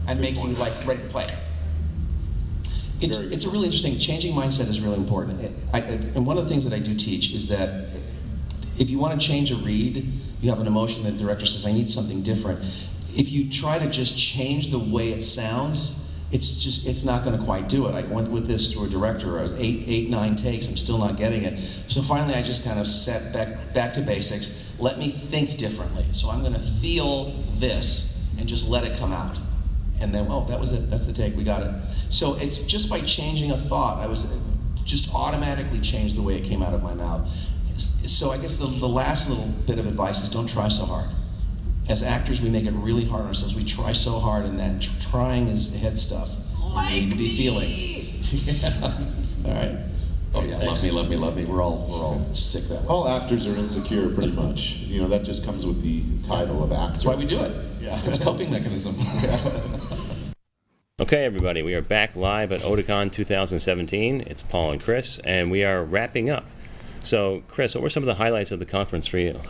and make you like ready to play. It's a really interesting. Changing mindset is really important. And one of the things that I do teach is that if you want to change a read, you have an emotion that the director says, I need something different. If you try to just change the way it sounds, it's not going to quite do it. I went with this through a director. I was eight, 9 takes. I'm still not getting it. So finally, I just kind of set back to basics. Let me think differently. So I'm going to feel this and just let it come out. And then, oh, that was it. That's the take. We got it. So it's just by changing a thought, I was just automatically changed the way it came out of my mouth. So I guess the last little bit of advice is don't try so hard. As actors, we make it really hard on ourselves. We try so hard, and then trying is head stuff. We need to be feeling. Yeah. All right. Oh yeah, Thanks. love me. We're all sick that way. All actors are insecure, pretty much. You know, that just comes with the title of actor. That's why we do it. Yeah. It's a coping mechanism. Okay, everybody, we are back live at Otakon 2017. It's Paul and Chris, and we are wrapping up. So, Chris, what were some of the highlights of the conference for you?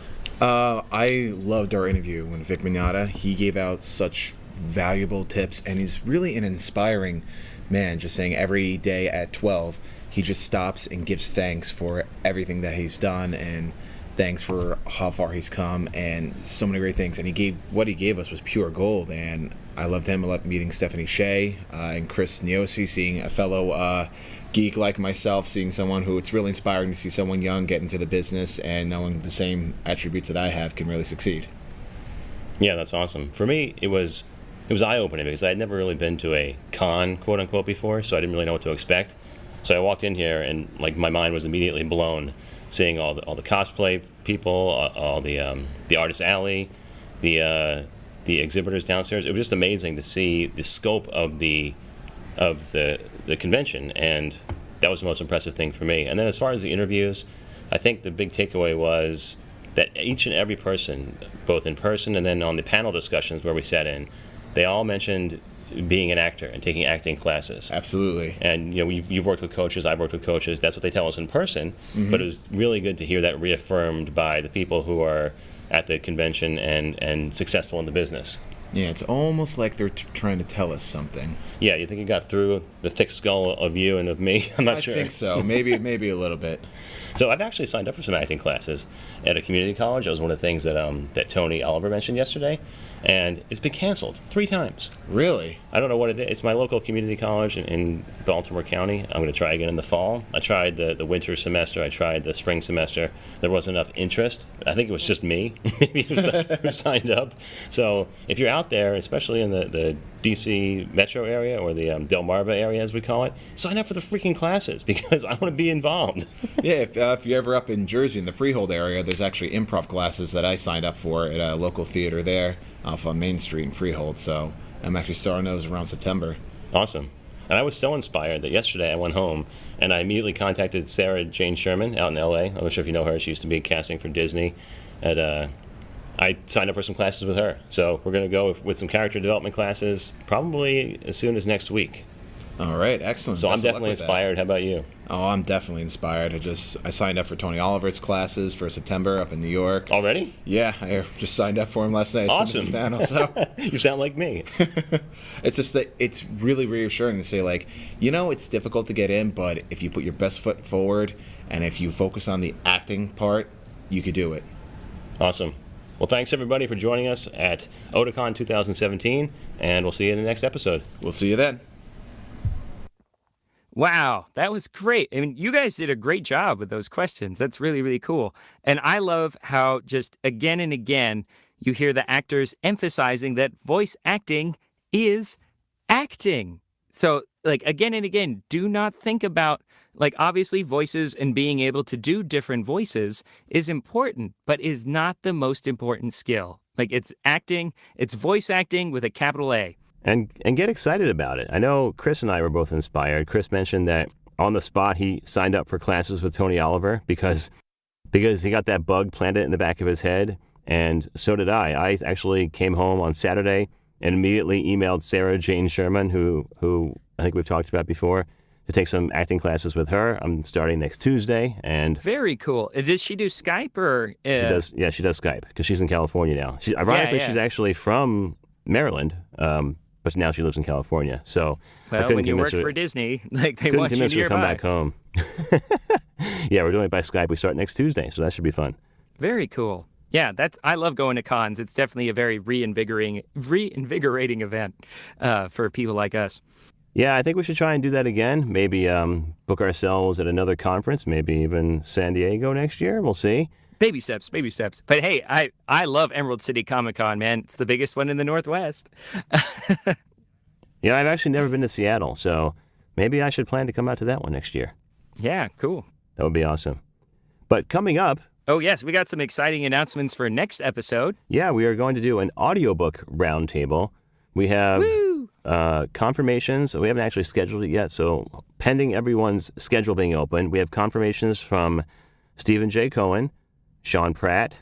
I loved our interview with Vic Mignogna. He gave out such valuable tips, and he's really an inspiring man, just saying every day at 12, he just stops and gives thanks for everything that he's done and thanks for how far he's come and so many great things. And what he gave us was pure gold, and I loved him. I loved meeting Stephanie Shea and Chris Niosi, seeing a fellow geek like myself, seeing someone who it's really inspiring to see someone young get into the business and knowing the same attributes that I have can really succeed. Yeah, that's awesome. For me, it was eye-opening because I had never really been to a con, quote unquote, before, so I didn't really know what to expect. So I walked in here and like my mind was immediately blown, seeing all the cosplay people, all the artist alley, the exhibitors downstairs. It was just amazing to see the scope of the convention, and that was the most impressive thing for me. And then as far as the interviews, I think the big takeaway was that each and every person, both in person and then on the panel discussions where we sat in, they all mentioned being an actor and taking acting classes. Absolutely. And you know, you've worked with coaches, I've worked with coaches. That's what they tell us in person. Mm-hmm. But it was really good to hear that reaffirmed by the people who are at the convention and successful in the business. Yeah, it's almost like they're trying to tell us something. Yeah, you think it got through the thick skull of you and of me? I'm not sure. I think so. Maybe a little bit. So I've actually signed up for some acting classes at a community college. That was one of the things that Tony Oliver mentioned yesterday. And it's been canceled 3 times. Really? I don't know what it is. It's my local community college in Baltimore County. I'm going to try again in the fall. I tried the winter semester. I tried the spring semester. There wasn't enough interest. I think it was just me maybe who signed up. So if you're out there, especially in the D.C. metro area or the Delmarva area, as we call it, sign up for the freaking classes because I want to be involved. Yeah, if you're ever up in Jersey in the Freehold area, there's actually improv classes that I signed up for at a local theater there off on Main Street in Freehold. So I'm actually starting those around September. Awesome. And I was so inspired that yesterday I went home and I immediately contacted Sarah Jane Sherman out in L.A. I'm not sure if you know her. She used to be casting for Disney. I signed up for some classes with her. So we're going to go with some character development classes probably as soon as next week. All right, excellent. So I'm definitely inspired. How about you? Oh, I'm definitely inspired. I signed up for Tony Oliver's classes for September up in New York. Already? Yeah, I just signed up for him last night. Awesome. Panel, so. You sound like me. It's just that it's really reassuring to say, like, it's difficult to get in, but if you put your best foot forward and if you focus on the acting part, you could do it. Awesome. Well, thanks everybody for joining us at Otakon 2017, and we'll see you in the next episode. We'll see you then. Wow, that was great. I mean, you guys did a great job with those questions. That's really, really cool. And I love how just again and again, you hear the actors emphasizing that voice acting is acting. So, like, again and again, do not think about, like, obviously voices and being able to do different voices is important, but is not the most important skill. Like, it's acting, it's voice acting with a capital A. And get excited about it. I know Chris and I were both inspired. Chris mentioned that on the spot he signed up for classes with Tony Oliver because he got that bug planted in the back of his head, and so did I. I actually came home on Saturday and immediately emailed Sarah Jane Sherman, who I think we've talked about before, to take some acting classes with her. I'm starting next Tuesday, and very cool. Does she do Skype or? She does. Yeah, she does Skype because she's in California now. Ironically, she's actually from Maryland. but now she lives in California. So I Well, couldn't when you convince work her, for Disney, like they couldn't want you convince her to come nearby. back home. Yeah, we're doing it by Skype. We start next Tuesday, so that should be fun. Very cool. Yeah, I love going to cons. It's definitely a very reinvigorating event for people like us. Yeah, I think we should try and do that again. Maybe book ourselves at another conference, maybe even San Diego next year. We'll see. Baby steps, baby steps. But hey, I love Emerald City Comic Con, man. It's the biggest one in the Northwest. Yeah, I've actually never been to Seattle, so maybe I should plan to come out to that one next year. Yeah, cool. That would be awesome. But coming up, oh, yes, we got some exciting announcements for next episode. yeah, we are going to do an audiobook roundtable. We have confirmations. We haven't actually scheduled it yet, so pending everyone's schedule being open, we have confirmations from Stephen J. Cohen, Sean Pratt,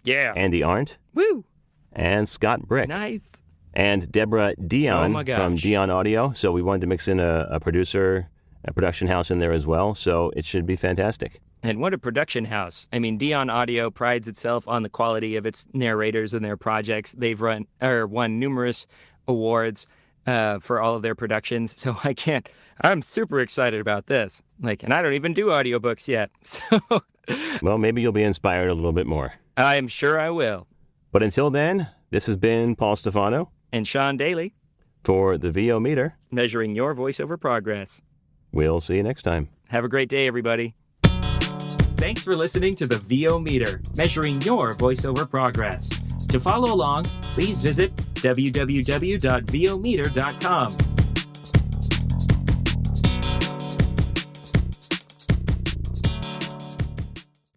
Yeah. Andy Arndt, Woo! and Scott Brick. Nice. And Deborah Dion Oh my gosh. from Dion Audio. So we wanted to mix in a production house in there as well. So it should be fantastic. And what a production house. I mean, Dion Audio prides itself on the quality of its narrators and their projects. They've won numerous awards for all of their productions. So I'm super excited about this. And I don't even do audiobooks yet. So Well, maybe you'll be inspired a little bit more. I'm sure I will. But until then, this has been Paul Stefano And Sean Daly, for the VO Meter. measuring your voiceover progress. We'll see you next time. Have a great day, everybody. Thanks for listening to the VO Meter, measuring your voiceover progress. To follow along, please visit www.vometer.com.